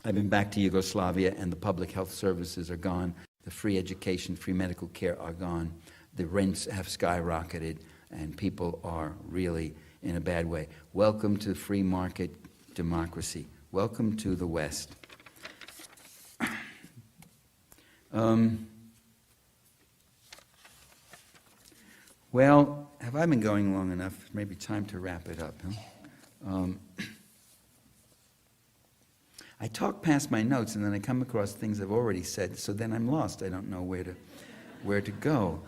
B: been back to Yugoslavia, and the public health services are gone. The free education, free medical care are gone. The rents have skyrocketed. and people are really in a bad way. Welcome to free market democracy. Welcome to the West. Well, have I been going long enough? Maybe time to wrap it up, huh? I talk past my notes and then I come across things I've already said, so then I'm lost. I don't know where to go.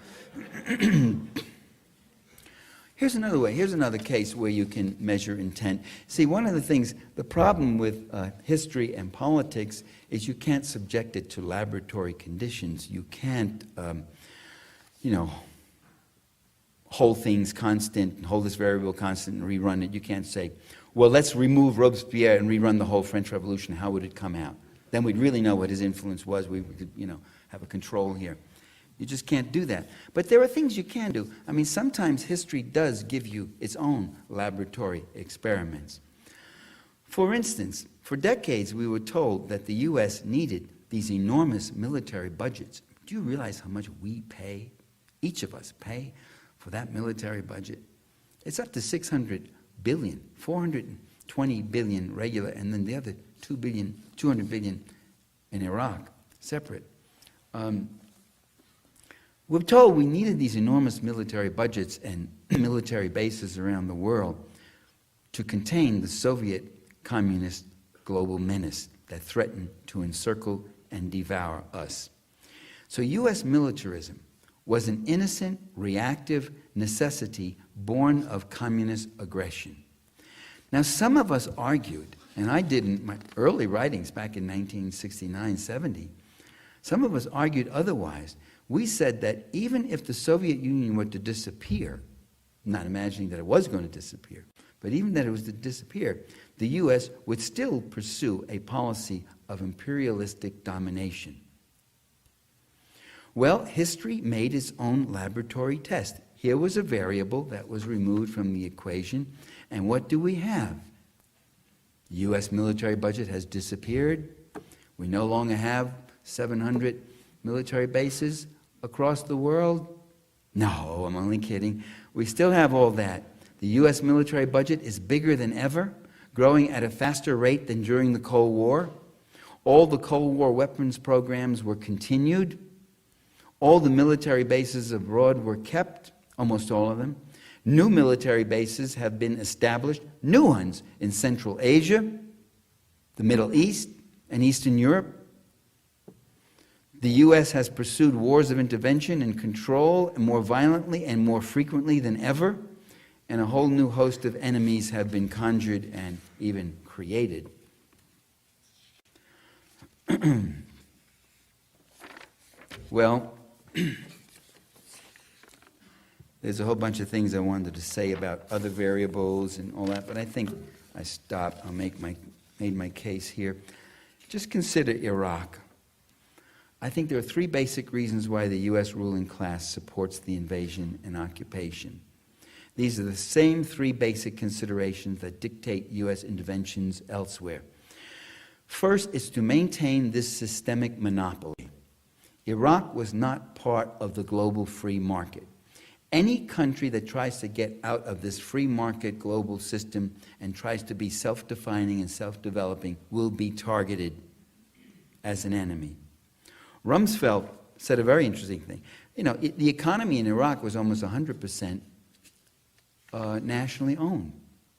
B: Here's another way. Here's another case where you can measure intent. See, one of the things, the problem with history and politics is you can't subject it to laboratory conditions. You can't, hold things constant, hold this variable constant and rerun it. You can't say, well, let's remove Robespierre and rerun the whole French Revolution. How would it come out? Then we'd really know what his influence was. We could, have a control here. You just can't do that. But there are things you can do. I mean, sometimes history does give you its own laboratory experiments. For instance, for decades we were told that the U.S. needed these enormous military budgets. Do you realize how much we pay, each of us pay, for that military budget? It's up to $600 billion, 420 billion regular, and then the other 200 billion in Iraq, separate. We're told we needed these enormous military budgets and military bases around the world to contain the Soviet communist global menace that threatened to encircle and devour us. So U.S. militarism was an innocent, reactive necessity born of communist aggression. Now, some of us argued, and I did in my early writings back in 1969, 70, some of us argued otherwise. We said that even if the Soviet Union were to disappear, not imagining that it was going to disappear, but even that it was to disappear, the U.S. would still pursue a policy of imperialistic domination. Well, history made its own laboratory test. Here was a variable that was removed from the equation, and what do we have? The U.S. military budget has disappeared. We no longer have 700 military bases across the world. No, I'm only kidding. We still have all that. The U.S. military budget is bigger than ever, growing at a faster rate than during the Cold War. All the Cold War weapons programs were continued. All the military bases abroad were kept, almost all of them. New military bases have been established, new ones in Central Asia, the Middle East, and Eastern Europe. The U.S. has pursued wars of intervention and control more violently and more frequently than ever, and a whole new host of enemies have been conjured and even created. Well, there's a whole bunch of things I wanted to say about other variables and all that, but I think I stopped. Made my case here. Just consider Iraq. I think there are three basic reasons why the U.S. ruling class supports the invasion and occupation. These are the same three basic considerations that dictate U.S. interventions elsewhere. First, it's to maintain this systemic monopoly. Iraq was not part of the global free market. Any country that tries to get out of this free market global system and tries to be self-defining and self-developing will be targeted as an enemy. Rumsfeld said a very interesting thing. The economy in Iraq was almost 100% nationally owned,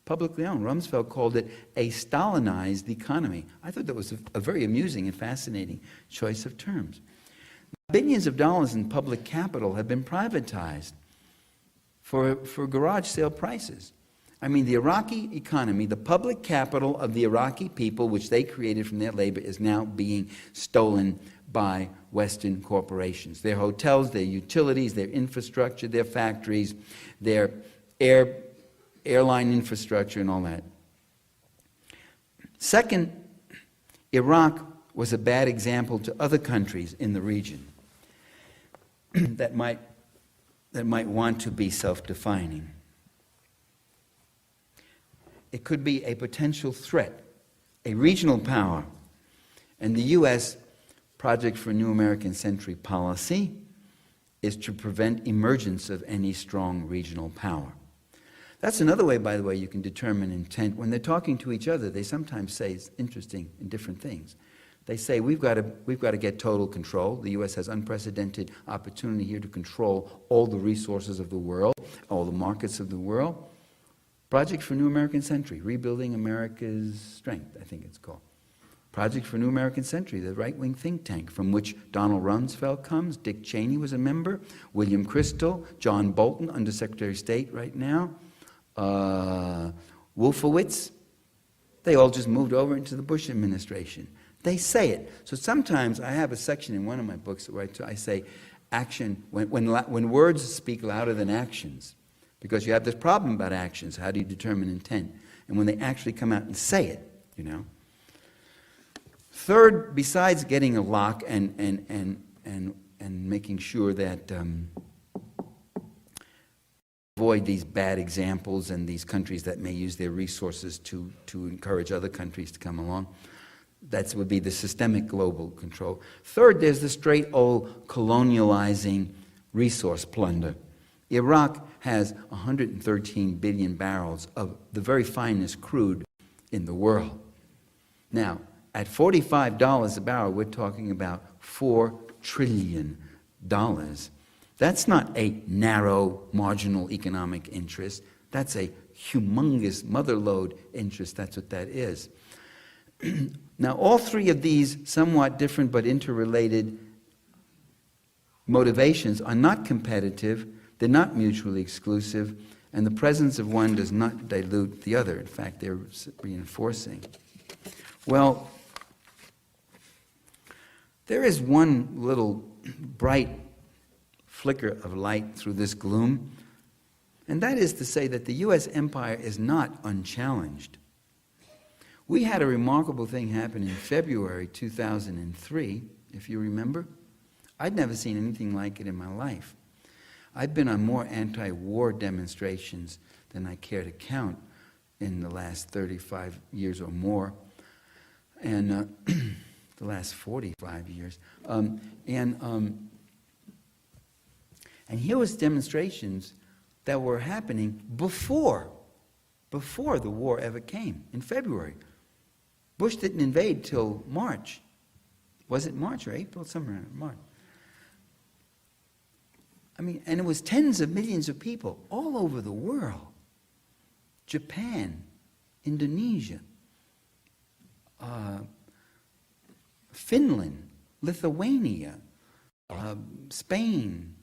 B: publicly owned. Rumsfeld called it a Stalinized economy. I thought that was a very amusing and fascinating choice of terms. Billions of dollars in public capital have been privatized for garage sale prices. I mean, the Iraqi economy, the public capital of the Iraqi people, which they created from their labor, is now being stolen by Western corporations. Their hotels, their utilities, their infrastructure, their factories, their airline infrastructure, and all that. Second, Iraq was a bad example to other countries in the region that might want to be self-defining. It could be a potential threat, a regional power, and the U.S. Project for a New American Century policy is to prevent emergence of any strong regional power. That's another way, by the way, you can determine intent. When they're talking to each other, they sometimes say interesting and different things. They say, we've got to get total control. The U.S. has unprecedented opportunity here to control all the resources of the world, all the markets of the world. Project for New American Century, Rebuilding America's Strength, I think it's called. Project for New American Century, the right-wing think tank from which Donald Rumsfeld comes, Dick Cheney was a member, William Kristol, John Bolton, Undersecretary of State right now, Wolfowitz. They all just moved over into the Bush administration. They say it. So sometimes I have a section in one of my books where I say action, when words speak louder than actions, because you have this problem about actions, how do you determine intent? And when they actually come out and say it, you know. Third, besides getting a lock and making sure that avoid these bad examples and these countries that may use their resources to encourage other countries to come along, that would be the systemic global control. Third, there's the straight old colonializing resource plunder. Iraq has 113 billion barrels of the very finest crude in the world. Now, at $45 a barrel, we're talking about $4 trillion. That's not a narrow, marginal economic interest. That's a humongous motherlode interest. That's what that is. Now, all three of these somewhat different but interrelated motivations are not competitive, they're not mutually exclusive, and the presence of one does not dilute the other. In fact, they're reinforcing. Well, there is one little bright flicker of light through this gloom, and that is to say that the U.S. empire is not unchallenged. We had a remarkable thing happen in February 2003, if you remember. I'd never seen anything like it in my life. I've been on more anti-war demonstrations than I care to count in the last 35 years or more, and the last 45 years. And here was demonstrations that were happening before the war ever came, in February. Bush didn't invade till March. Was it March or April? Somewhere in March. I mean, and it was tens of millions of people all over the world. Japan, Indonesia, Finland, Lithuania, Spain,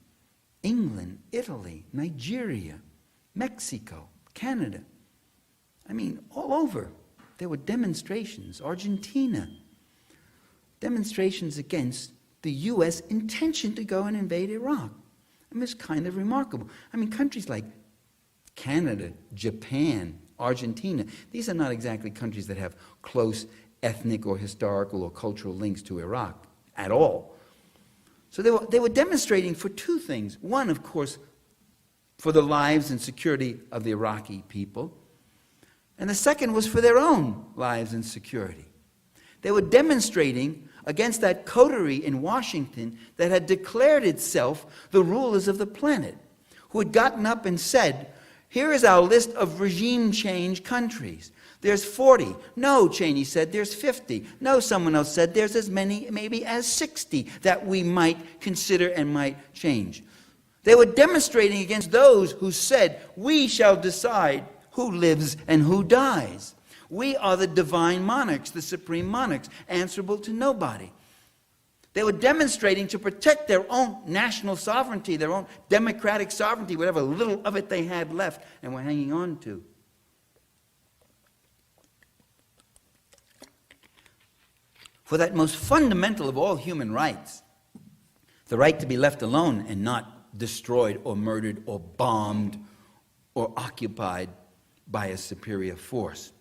B: England, Italy, Nigeria, Mexico, Canada. I mean, all over. There were demonstrations, Argentina, demonstrations against the U.S. intention to go and invade Iraq. I mean, it's kind of remarkable. I mean, countries like Canada, Japan, Argentina, these are not exactly countries that have close ethnic or historical or cultural links to Iraq at all. So they were demonstrating for two things. One, of course, for the lives and security of the Iraqi people. And the second was for their own lives and security. They were demonstrating against that coterie in Washington that had declared itself the rulers of the planet, who had gotten up and said, here is our list of regime change countries. There's 40. No, Cheney said, there's 50. No, someone else said, there's as many, maybe as 60 that we might consider and might change. They were demonstrating against those who said, we shall decide who lives and who dies. We are the divine monarchs, the supreme monarchs, answerable to nobody. They were demonstrating to protect their own national sovereignty, their own democratic sovereignty, whatever little of it they had left and were hanging on to. For that most fundamental of all human rights, the right to be left alone and not destroyed or murdered or bombed or occupied by a superior force.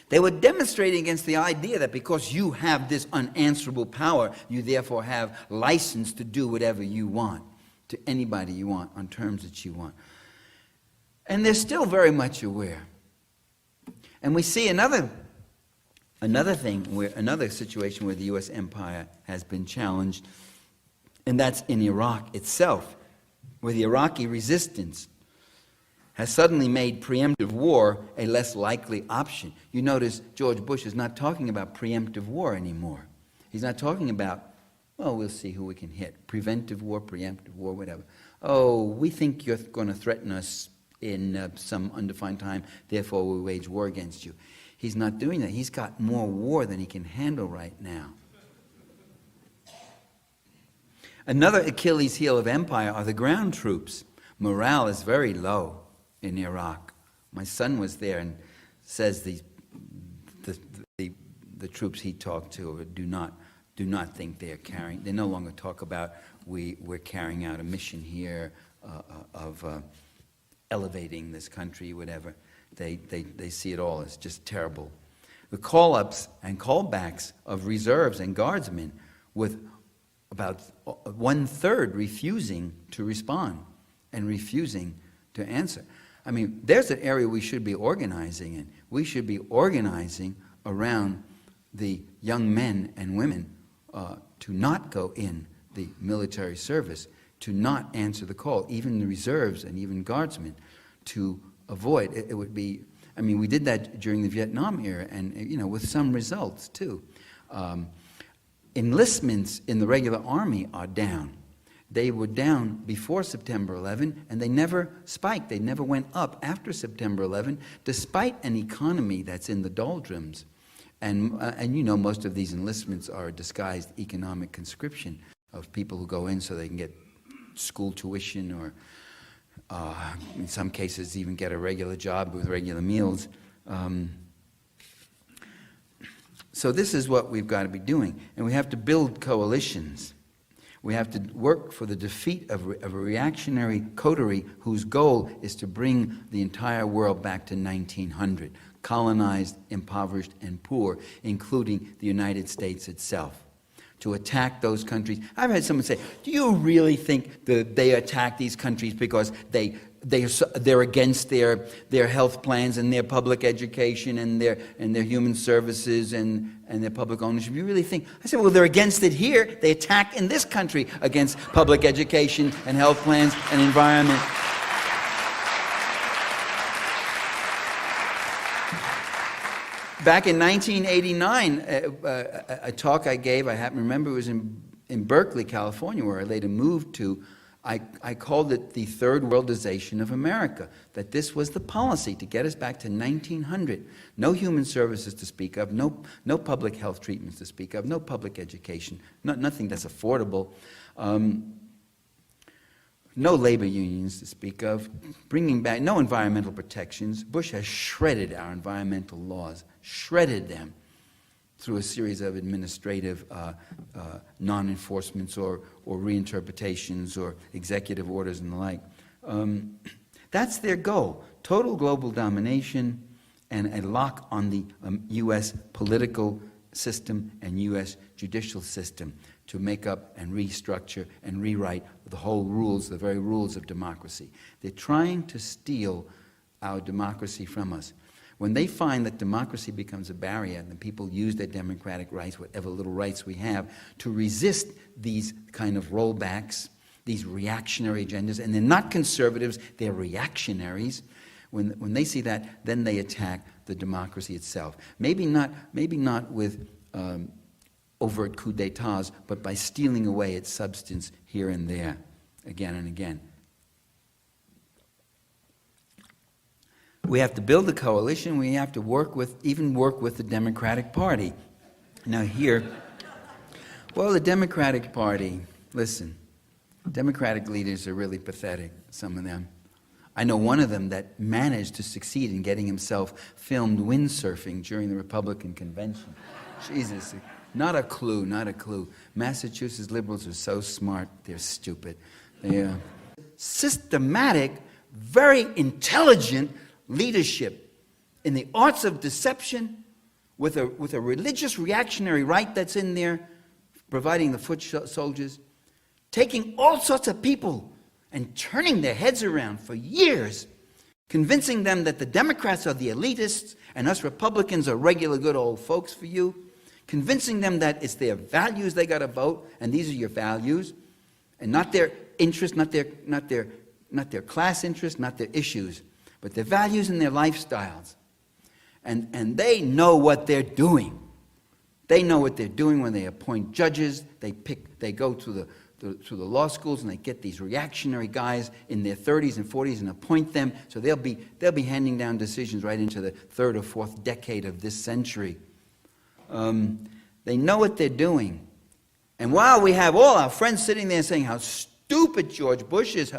B: They were demonstrating against the idea that because you have this unanswerable power, you therefore have license to do whatever you want, to anybody you want, on terms that you want. And they're still very much aware. And we see another situation where the U.S. empire has been challenged And that's in Iraq itself, where the Iraqi resistance has suddenly made preemptive war a less likely option. You notice George Bush is not talking about preemptive war anymore. He's not talking about, well, we'll see who we can hit. Preventive war, preemptive war, whatever. Oh, we think you're going to threaten us in some undefined time, therefore we wage war against you. He's not doing that. He's got more war than he can handle right now. Another Achilles heel of empire are the ground troops. Morale is very low in Iraq. My son was there and says the troops he talked to do not think they no longer talk about we're carrying out a mission here of elevating this country, whatever. They see it all as just terrible. The call-ups and callbacks of reserves and guardsmen, with about 1/3 refusing to respond and refusing to answer. I mean, there's an area we should be organizing in. We should be organizing around the young men and women to not go in the military service, to not answer the call, even the reserves and even guardsmen, to avoid. It would be, I mean, we did that during the Vietnam era, and with some results too. Enlistments in the regular army are down. They were down before September 11, and they never spiked. They never went up after September 11, despite an economy that's in the doldrums. And most of these enlistments are a disguised economic conscription of people who go in so they can get school tuition or, in some cases, even get a regular job with regular meals. So this is what we've got to be doing. And we have to build coalitions. We have to work for the defeat of a reactionary coterie whose goal is to bring the entire world back to 1900, colonized, impoverished, and poor, including the United States itself. To attack those countries. I've had someone say, do you really think that they attack these countries because they're against their health plans and their public education and their human services and their public ownership? You really think? I said, well, they're against it here. They attack in this country against public education and health plans and environment. Back in 1989, a talk I gave, I happen to remember, it was in Berkeley, California, where I later moved to. I called it the third worldization of America, that this was the policy to get us back to 1900. No human services to speak of, no public health treatments to speak of, no public education, nothing that's affordable, no labor unions to speak of, bringing back no environmental protections. Bush has shredded our environmental laws, shredded them through a series of administrative non-enforcements or reinterpretations or executive orders and the like. That's their goal, total global domination and a lock on the U.S. political system and U.S. judicial system to make up and restructure and rewrite the whole rules, the very rules of democracy. They're trying to steal our democracy from us. When they find that democracy becomes a barrier and people use their democratic rights, whatever little rights we have, to resist these kind of rollbacks, these reactionary agendas, and they're not conservatives, they're reactionaries. When they see that, then they attack the democracy itself. Maybe not with overt coups d'etats, but by stealing away its substance here and there, again and again. We have to build a coalition. We have to work with the Democratic Party. Now here, well, the Democratic Party, listen, Democratic leaders are really pathetic, some of them. I know one of them that managed to succeed in getting himself filmed windsurfing during the Republican convention. Jesus, not a clue, not a clue. Massachusetts liberals are so smart, they're stupid. They are systematic, very intelligent leadership in the arts of deception with a religious reactionary right that's in there, providing the foot soldiers, taking all sorts of people and turning their heads around for years, convincing them that the Democrats are the elitists and us Republicans are regular good old folks for you, convincing them that it's their values they got to vote and these are your values, And not their interests, not their class interests, not their issues, but their values and their lifestyles. And they know what they're doing. They know what they're doing when they appoint judges. They go to the law schools and they get these reactionary guys in their 30s and 40s and appoint them. So they'll be handing down decisions right into the third or fourth decade of this century. They know what they're doing. And while we have all our friends sitting there saying how stupid George Bush is,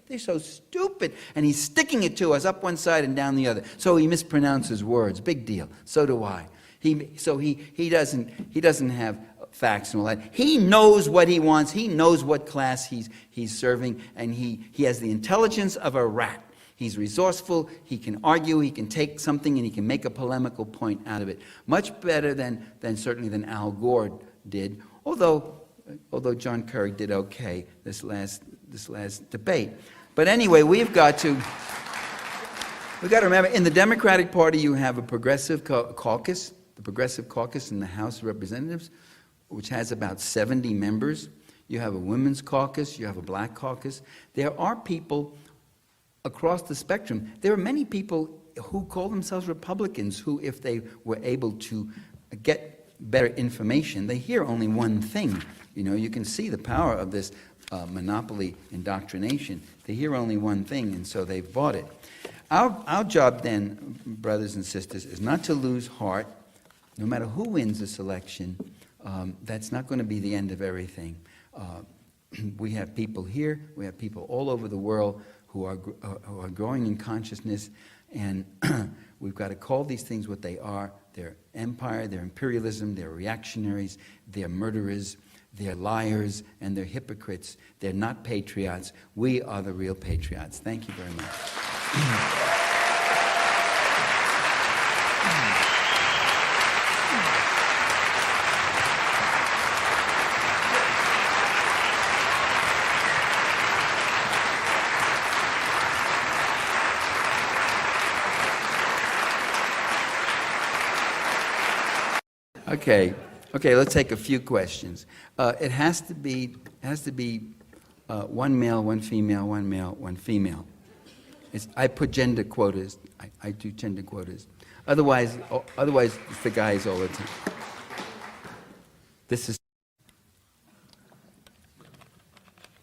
B: they're so stupid, and he's sticking it to us up one side and down the other. So he mispronounces words. Big deal. So do I. He doesn't have facts and all that. He knows what he wants. He knows what class he's serving, and he has the intelligence of a rat. He's resourceful. He can argue. He can take something and he can make a polemical point out of it. Much better than certainly than Al Gore did. Although John Kerry did okay this last debate. But anyway, we've got to remember, in the Democratic Party you have a progressive caucus, the Progressive Caucus in the House of Representatives, which has about 70 members. You have a women's caucus, you have a black caucus. There are people across the spectrum. There are many people who call themselves Republicans who, if they were able to get better information, they hear only one thing. You can see the power of this monopoly indoctrination. They hear only one thing, and so they've bought it. Our job then, brothers and sisters, is not to lose heart. No matter who wins this election, that's not going to be the end of everything. We have people here, we have people all over the world who are growing in consciousness, and we've got to call these things what they are. They're empire, they're imperialism, they're reactionaries, they're murderers, they're liars, and they're hypocrites. They're not patriots. We are the real patriots. Thank you very much. Okay, let's take a few questions. It has to be one male, one female, one male, one female. I put gender quotas. I do gender quotas. Otherwise, it's the guys all the time. This is...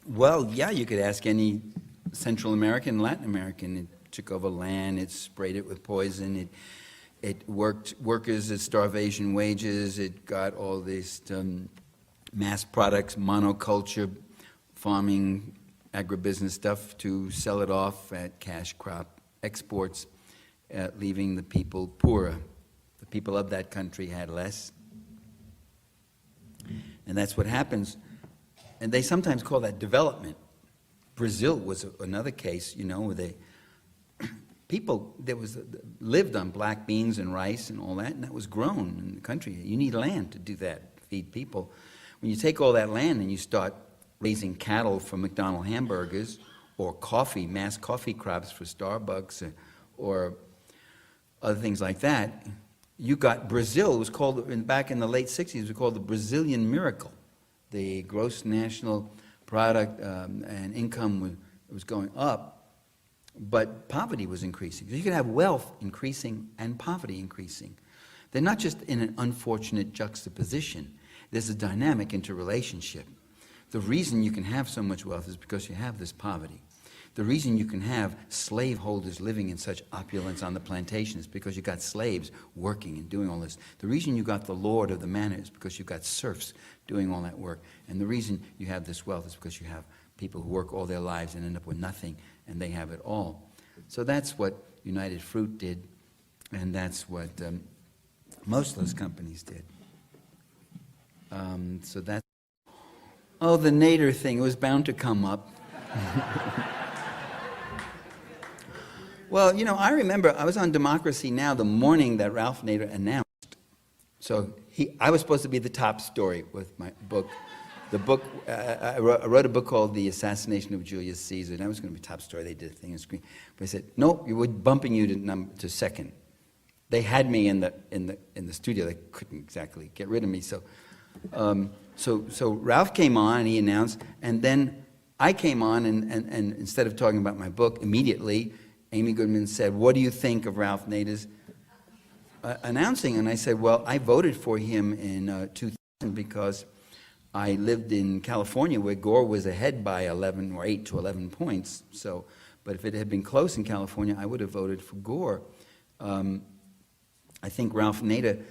B: Well, yeah, you could ask any Central American, Latin American. It took over land, it sprayed it with poison, it worked workers at starvation wages. It got all these mass products, monoculture, farming, agribusiness stuff to sell it off at cash crop exports, leaving the people poorer. The people of that country had less. And that's what happens. And they sometimes call that development. Brazil was another case, where they... People lived on black beans and rice and all that, and that was grown in the country. You need land to do that, feed people. When you take all that land and you start raising cattle for McDonald's hamburgers, or coffee, mass coffee crops for Starbucks, or other things like that, you got Brazil. It was called, back in the late 60s, it was called the Brazilian miracle. The gross national product and income was going up. But poverty was increasing. You could have wealth increasing and poverty increasing. They're not just in an unfortunate juxtaposition. There's a dynamic interrelationship. The reason you can have so much wealth is because you have this poverty. The reason you can have slaveholders living in such opulence on the plantation is because you got slaves working and doing all this. The reason you got the lord of the manor is because you got serfs doing all that work. And the reason you have this wealth is because you have people who work all their lives and end up with nothing, and they have it all. So that's what United Fruit did, and that's what most of those companies did. So that's... Oh, the Nader thing, it was bound to come up. Well, I remember I was on Democracy Now! The morning that Ralph Nader announced. So I was supposed to be the top story with my book. The book, I wrote a book called The Assassination of Julius Caesar, and that was going to be top story. They did a thing on screen. But I said, no, we're bumping you to second. They had me in the studio. They couldn't exactly get rid of me. So So Ralph came on and he announced, and then I came on and instead of talking about my book, immediately Amy Goodman said, "What do you think of Ralph Nader's announcing?" And I said, "Well, I voted for him in 2000 because I lived in California where Gore was ahead by 11 or 8 to 11 points. So, but if it had been close in California, I would have voted for Gore." I think Ralph Nader,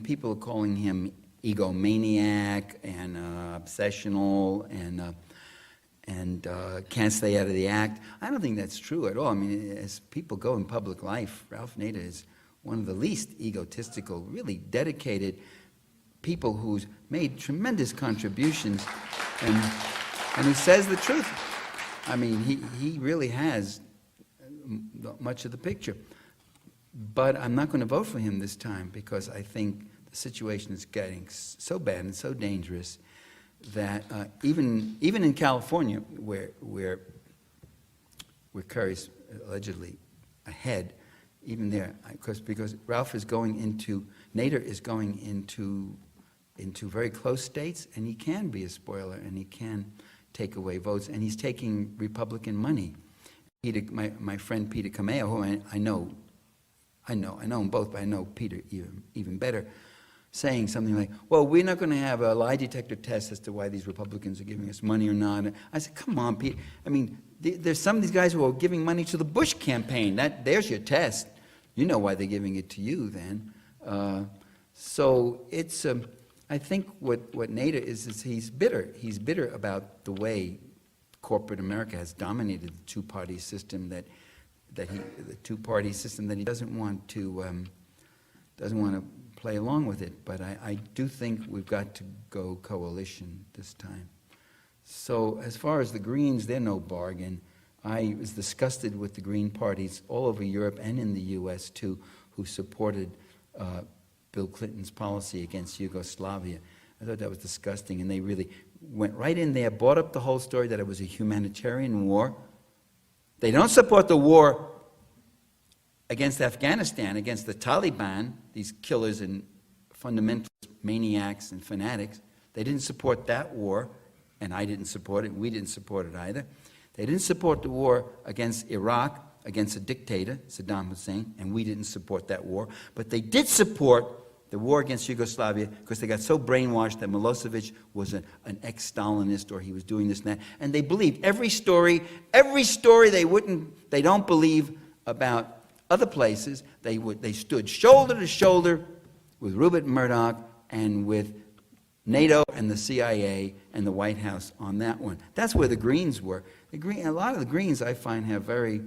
B: people are calling him egomaniac and obsessional and can't stay out of the act. I don't think that's true at all. I mean, as people go in public life, Ralph Nader is one of the least egotistical, really dedicated people who's made tremendous contributions and who says the truth. I mean, he really has much of the picture. But I'm not going to vote for him this time because I think the situation is getting so bad and so dangerous that even in California, where Kerry's allegedly ahead, even there, because Ralph is going into, Nader is going into very close states, and he can be a spoiler, and he can take away votes, and he's taking Republican money. My friend Peter Cameo, who I know them both, but I know Peter even better, saying something like, "Well, we're not going to have a lie detector test as to why these Republicans are giving us money or not." And I said, "Come on, Pete. I mean, there's some of these guys who are giving money to the Bush campaign. There's your test. You know why they're giving it to you then." So it's, I think what Nader is he's bitter. He's bitter about the way corporate America has dominated the two-party system that he doesn't want to play along with it. But I do think we've got to go coalition this time. So as far as the Greens, they're no bargain. I was disgusted with the Green parties all over Europe and in the U.S. too, who supported Bill Clinton's policy against Yugoslavia. I thought that was disgusting, and they really went right in there, brought up the whole story that it was a humanitarian war. They don't support the war against Afghanistan, against the Taliban, these killers and fundamentalist maniacs and fanatics. They didn't support that war, and I didn't support it. We didn't support it either. They didn't support the war against Iraq, against a dictator, Saddam Hussein, and we didn't support that war. But they did support the war against Yugoslavia because they got so brainwashed that Milosevic was an ex-Stalinist or he was doing this and that. And they believed every story they don't believe about other places. They stood shoulder to shoulder with Rupert Murdoch and with NATO and the CIA and the White House on that one. That's where the Greens were. A lot of the Greens, I find, have very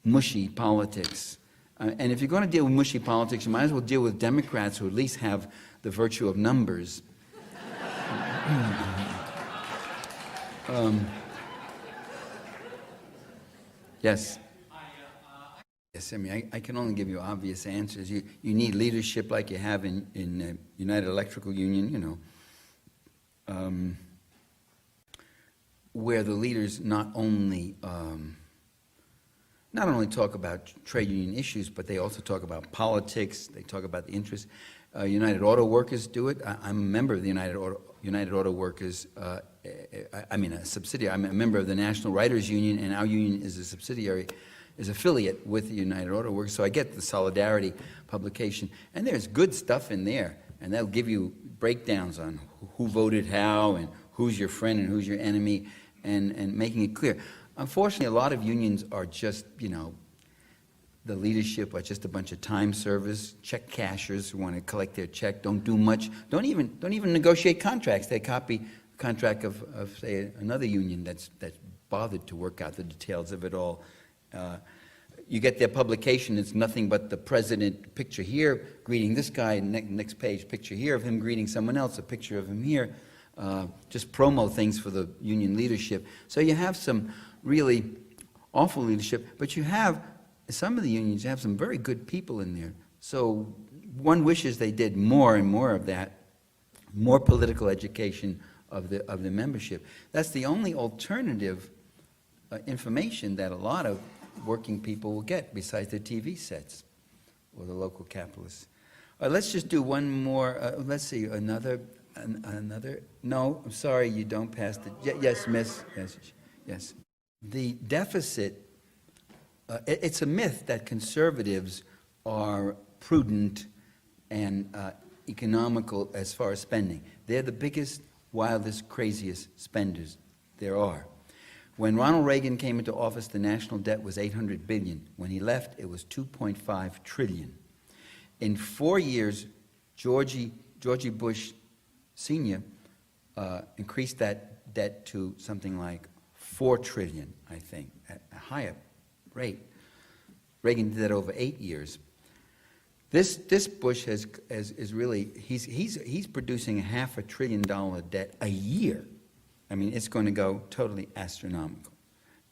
B: mushy politics. And if you're going to deal with mushy politics, you might as well deal with Democrats who at least have the virtue of numbers. Yes? Yes, I mean, I can only give you obvious answers. You need leadership like you have in United Electrical Union, you know, where the leaders not only talk about trade union issues, but they also talk about politics. They talk about the interests. United Auto Workers do it. I'm a member of the United Auto Workers. A subsidiary. I'm a member of the National Writers Union, and our union is a subsidiary, is affiliate with the United Auto Workers. So I get the Solidarity publication, and there's good stuff in there, and they'll give you breakdowns on who voted how and who's your friend and who's your enemy, and making it clear. Unfortunately, a lot of unions are just, you know, the leadership are just a bunch of time servers, check cashers who want to collect their check, don't do much, don't even negotiate contracts. They copy a contract of say, another union that's bothered to work out the details of it all. You get their publication, it's nothing but the president picture here, greeting this guy, next page, picture here of him greeting someone else, a picture of him here, just promo things for the union leadership. So you have some really awful leadership, but you have, some of the unions have some very good people in there. So one wishes they did more and more of that, more political education of the membership. That's the only alternative information that a lot of working people will get besides their TV sets or the local capitalists. Let's just do one more. Let's see, another. No, I'm sorry, you don't pass the. Yes, miss. Yes, yes. The deficit. It's a myth that conservatives are prudent and economical as far as spending. They're the biggest, wildest, craziest spenders there are. When Ronald Reagan came into office, the national debt was $800 billion. When he left, it was $2.5 trillion. In 4 years, Georgie Bush Sr. Increased that debt to something like $4 trillion, I think, at a higher rate. Reagan did that over 8 years. This Bush is really he's producing $500 billion debt a year. I mean, it's going to go totally astronomical.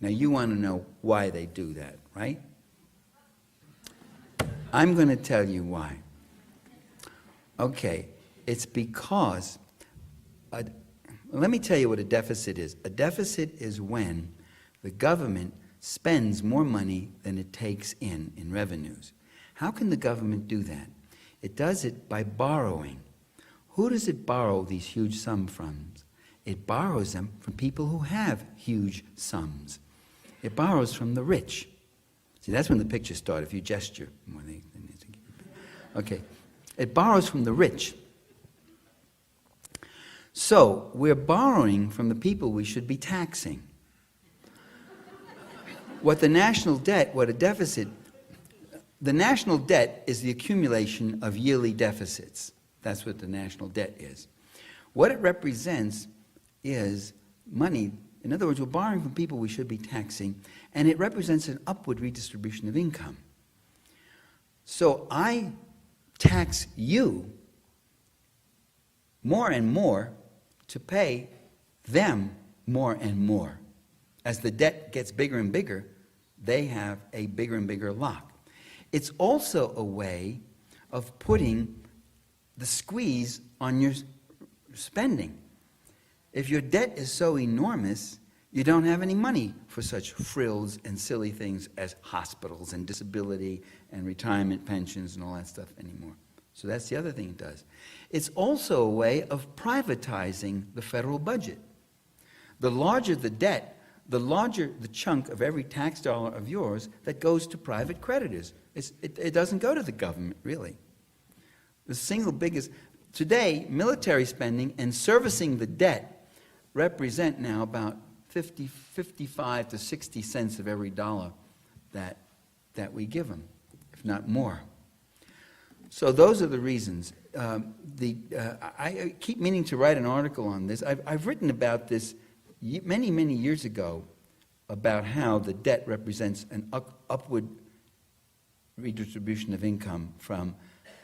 B: Now, you want to know why they do that, right? I'm going to tell you why. Okay, it's because, let me tell you what a deficit is. A deficit is when the government spends more money than it takes in revenues. How can the government do that? It does it by borrowing. Who does it borrow these huge sums from? It borrows them from people who have huge sums. It borrows from the rich. See, that's when the pictures start, if you gesture. Okay. It borrows from the rich. So, we're borrowing from the people we should be taxing. What the national debt is the accumulation of yearly deficits. That's what the national debt is. What it represents is money. In other words, we're borrowing from people we should be taxing, and it represents an upward redistribution of income. So I tax you more and more to pay them more and more. As the debt gets bigger and bigger, they have a bigger and bigger lock. It's also a way of putting the squeeze on your spending. If your debt is so enormous, you don't have any money for such frills and silly things as hospitals and disability and retirement pensions and all that stuff anymore. So that's the other thing it does. It's also a way of privatizing the federal budget. The larger the debt, the larger the chunk of every tax dollar of yours that goes to private creditors. It doesn't go to the government, really. The single biggest... Today, military spending and servicing the debt represent now about 55 to 60 cents of every dollar that we give them, if not more. So those are the reasons. I keep meaning to write an article on this. I've written about this many, many years ago, about how the debt represents an upward redistribution of income from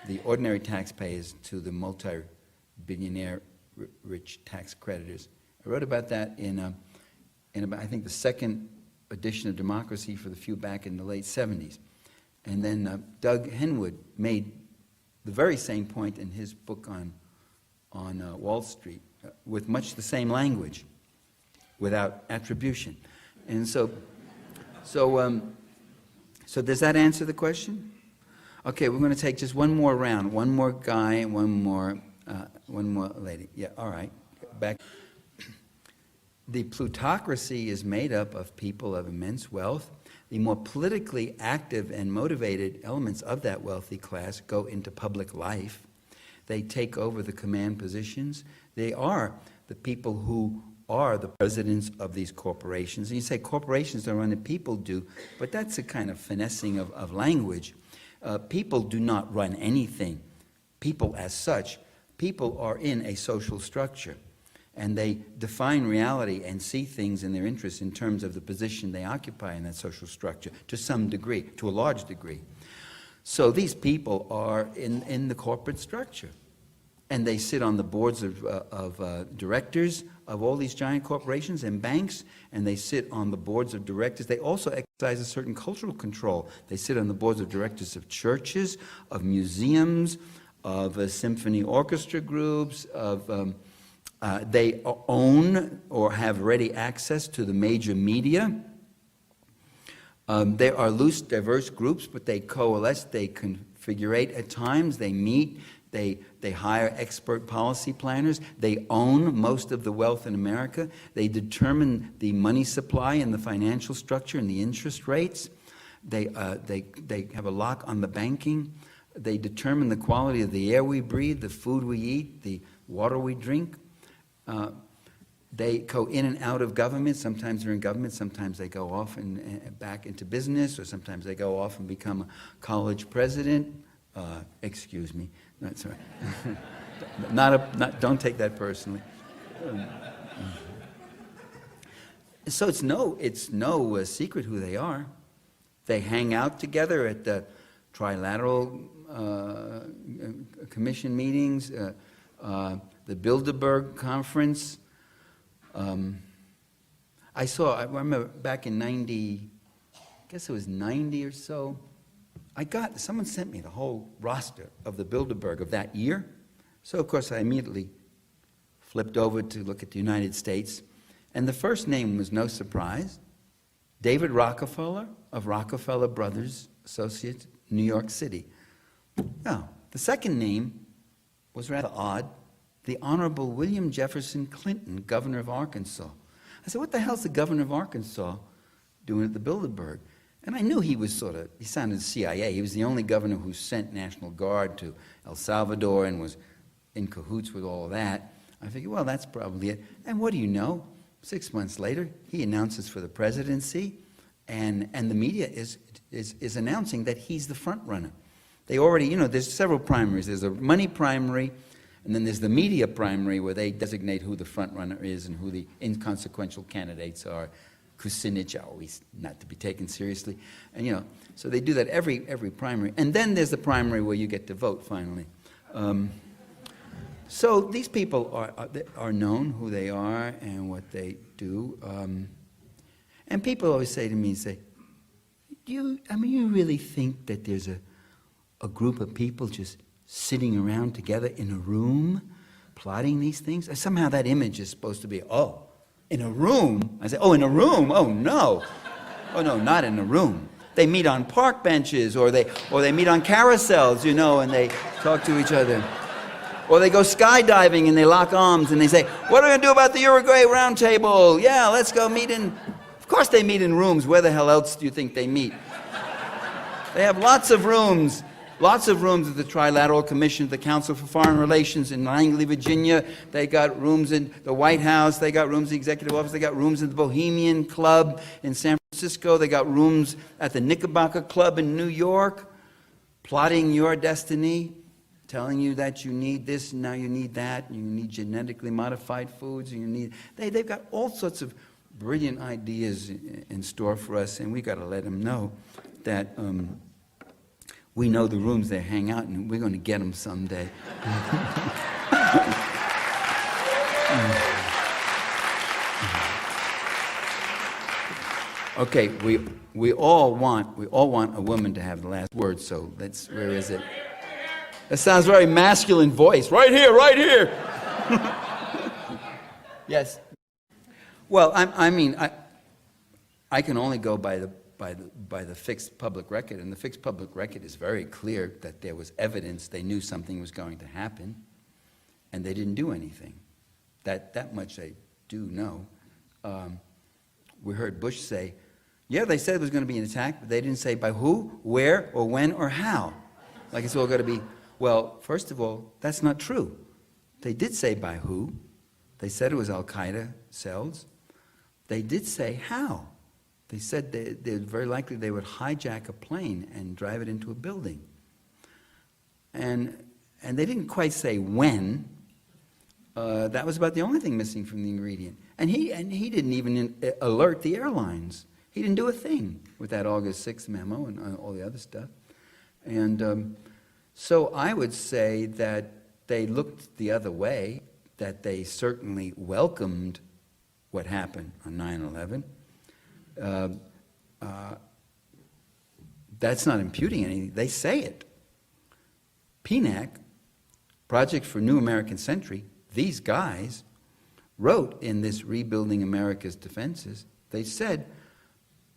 B: the ordinary taxpayers to the multi-billionaire rich tax creditors. I wrote about that in about, I think, the second edition of Democracy for the Few back in the late 70s. And then Doug Henwood made the very same point in his book on Wall Street with much the same language, without attribution. And so does that answer the question? Okay, we're going to take just one more round. One more guy and one more lady. Yeah, all right. Back. The plutocracy is made up of people of immense wealth. The more politically active and motivated elements of that wealthy class go into public life. They take over the command positions. They are the people who are the presidents of these corporations. And you say corporations don't run it, people do, but that's a kind of finessing of language. People do not run anything. People as such, people are in a social structure, and they define reality and see things in their interests in terms of the position they occupy in that social structure to some degree, to a large degree. So these people are in the corporate structure, and they sit on the boards of directors of all these giant corporations and banks, and they sit on the boards of directors. They also exercise a certain cultural control. They sit on the boards of directors of churches, of museums, of symphony orchestra groups, they own or have ready access to the major media. There are loose, diverse groups, but they coalesce, they configurate at times, they meet, they hire expert policy planners, they own most of the wealth in America, they determine the money supply and the financial structure and the interest rates, they have a lock on the banking, they determine the quality of the air we breathe, the food we eat, the water we drink. They go in and out of government. Sometimes they're in government, sometimes they go off and back into business, or sometimes they go off and become a college president. Excuse me, that's right. Don't take that personally. So it's no secret who they are. They hang out together at the trilateral commission meetings, the Bilderberg conference. I remember back in 90, I guess it was 90 or so, someone sent me the whole roster of the Bilderberg of that year. So, of course, I immediately flipped over to look at the United States. And the first name was no surprise, David Rockefeller of Rockefeller Brothers Associates, New York City. Now, the second name was rather odd, the Honorable William Jefferson Clinton, governor of Arkansas. I said, what the hell's the governor of Arkansas doing at the Bilderberg? And I knew he sounded CIA. He was the only governor who sent National Guard to El Salvador and was in cahoots with all of that. I figured, well, that's probably it. And what do you know? 6 months later, he announces for the presidency, and the media is announcing that he's the front runner. They already, there's several primaries. There's a money primary, and then there's the media primary where they designate who the front runner is and who the inconsequential candidates are. Kucinich, always not to be taken seriously. And, so they do that every primary. And then there's the primary where you get to vote finally. So these people are known who they are and what they do. And people always say to me, you really think that there's a group of people just sitting around together in a room plotting these things? Somehow that image is supposed to be, in a room? I say, in a room? Oh, no. Oh, no, not in a room. They meet on park benches, or they meet on carousels, and they talk to each other. Or they go skydiving and they lock arms and they say, what are we going to do about the Uruguay round table? Yeah, let's go meet in... Of course they meet in rooms. Where the hell else do you think they meet? They have lots of rooms at the Trilateral Commission, the Council for Foreign Relations in Langley, Virginia. They got rooms in the White House. They got rooms in the Executive Office. They got rooms in the Bohemian Club in San Francisco. They got rooms at the Knickerbocker Club in New York, plotting your destiny, telling you that you need this, and now you need that, and you need genetically modified foods, and they've got all sorts of brilliant ideas in store for us, and we got to let them know that we know the rooms they hang out in, and we're going to get them someday. Okay, we all want a woman to have the last word, so where is it? That sounds very masculine voice. Right here, right here. Yes. Well, I can only go by the fixed public record, and the fixed public record is very clear that there was evidence they knew something was going to happen, and they didn't do anything. That much they do know. We heard Bush say, yeah, they said it was going to be an attack, but they didn't say by who, where, or when, or how. Like it's all going to be... Well, first of all, that's not true. They did say by who. They said it was Al-Qaeda cells. They did say how. They said they're very likely they would hijack a plane and drive it into a building. And they didn't quite say when. That was about the only thing missing from the ingredient. And he didn't even alert the airlines. He didn't do a thing with that August 6th memo and all the other stuff. And so I would say that they looked the other way, that they certainly welcomed what happened on 9/11. That's not imputing anything. They say it. PNAC, Project for New American Century, these guys wrote in this Rebuilding America's Defenses, they said,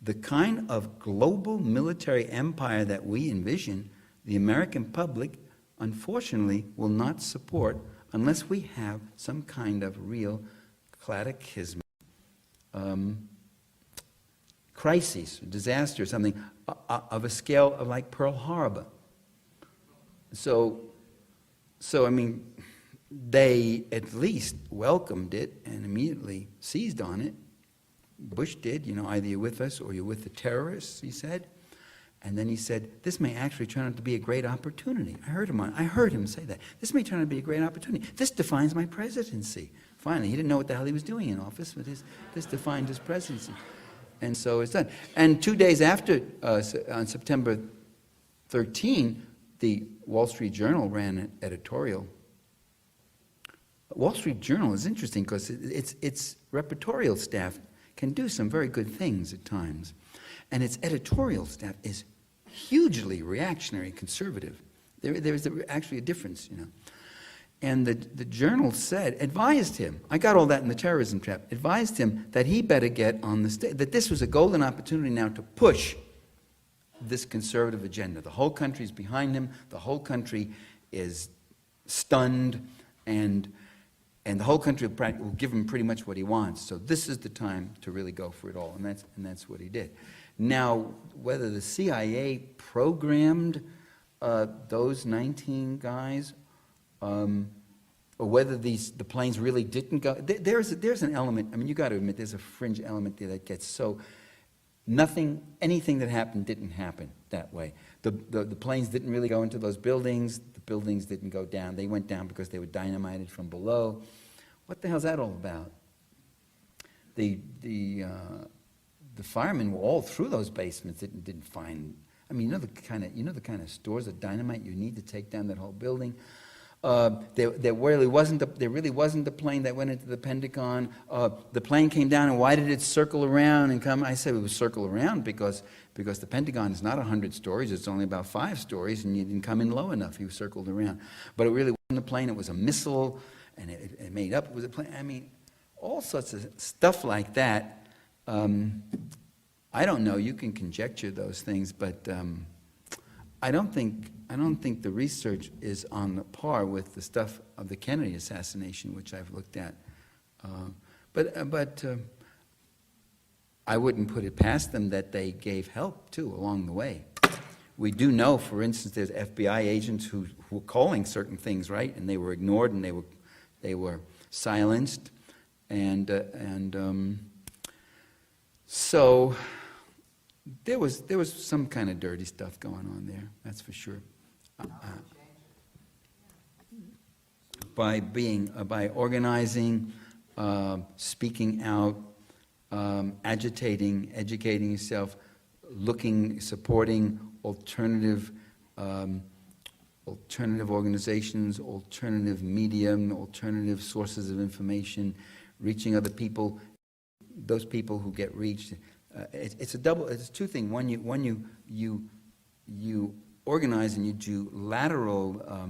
B: the kind of global military empire that we envision, the American public, unfortunately, will not support unless we have some kind of real cataclysmic crisis, disaster, something of a scale of like Pearl Harbor. So I mean, they at least welcomed it and immediately seized on it. Bush did, either you're with us or you're with the terrorists, he said. And then he said, this may actually turn out to be a great opportunity. I heard him say that. This may turn out to be a great opportunity. This defines my presidency. Finally, he didn't know what the hell he was doing in office, but this defined his presidency. And so it's done. And 2 days after, on September 13, the Wall Street Journal ran an editorial. Wall Street Journal is interesting because its repertorial staff can do some very good things at times. And its editorial staff is hugely reactionary, conservative. There's actually a difference, And the journal advised him, I got all that in the terrorism trap, advised him that he better get on the stage, that this was a golden opportunity now to push this conservative agenda. The whole country's behind him, the whole country is stunned, and the whole country will give him pretty much what he wants. So this is the time to really go for it all, and that's what he did. Now, whether the CIA programmed those 19 guys, or whether the planes really didn't go, there's an element. I mean, you got to admit, there's a fringe element there that gets so. Anything that happened didn't happen that way. The planes didn't really go into those buildings. The buildings didn't go down. They went down because they were dynamited from below. What the hell's that all about? The firemen were all through those basements. Didn't find. I mean, the kind of stores of dynamite you need to take down that whole building. There really wasn't a plane that went into the Pentagon. The plane came down, and why did it circle around and come? I said it was circle around because the Pentagon is not 100 stories. It's only about 5 stories, and you didn't come in low enough. You circled around. But it really wasn't a plane. It was a missile, and it made up. It was a plane. I mean, all sorts of stuff like that. I don't know. You can conjecture those things, but I don't think the research is on the par with the stuff of the Kennedy assassination, which I've looked at. But I wouldn't put it past them that they gave help too along the way. We do know, for instance, there's FBI agents who were calling certain things, right, and they were ignored and they were silenced, and so there was some kind of dirty stuff going on there. That's for sure. By organizing, speaking out, agitating, educating yourself, supporting alternative organizations, alternative medium, alternative sources of information, reaching other people, those people who get reached. It's two things. One, you organize and you do lateral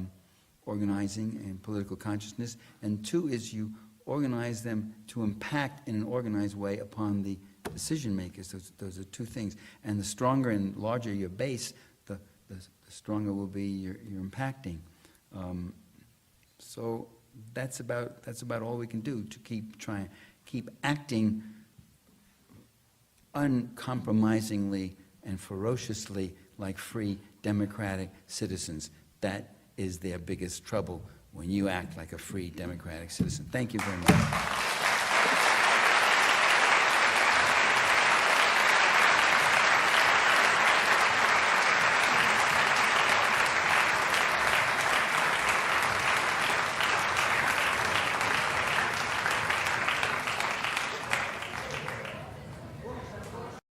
B: organizing and political consciousness, and 2 is you organize them to impact in an organized way upon the decision makers. Those are 2 things. And the stronger and larger your base, the stronger will be your impacting. So that's about all we can do to keep acting uncompromisingly and ferociously like free democratic citizens. That is their biggest trouble, when you act like a free democratic citizen. Thank you very much.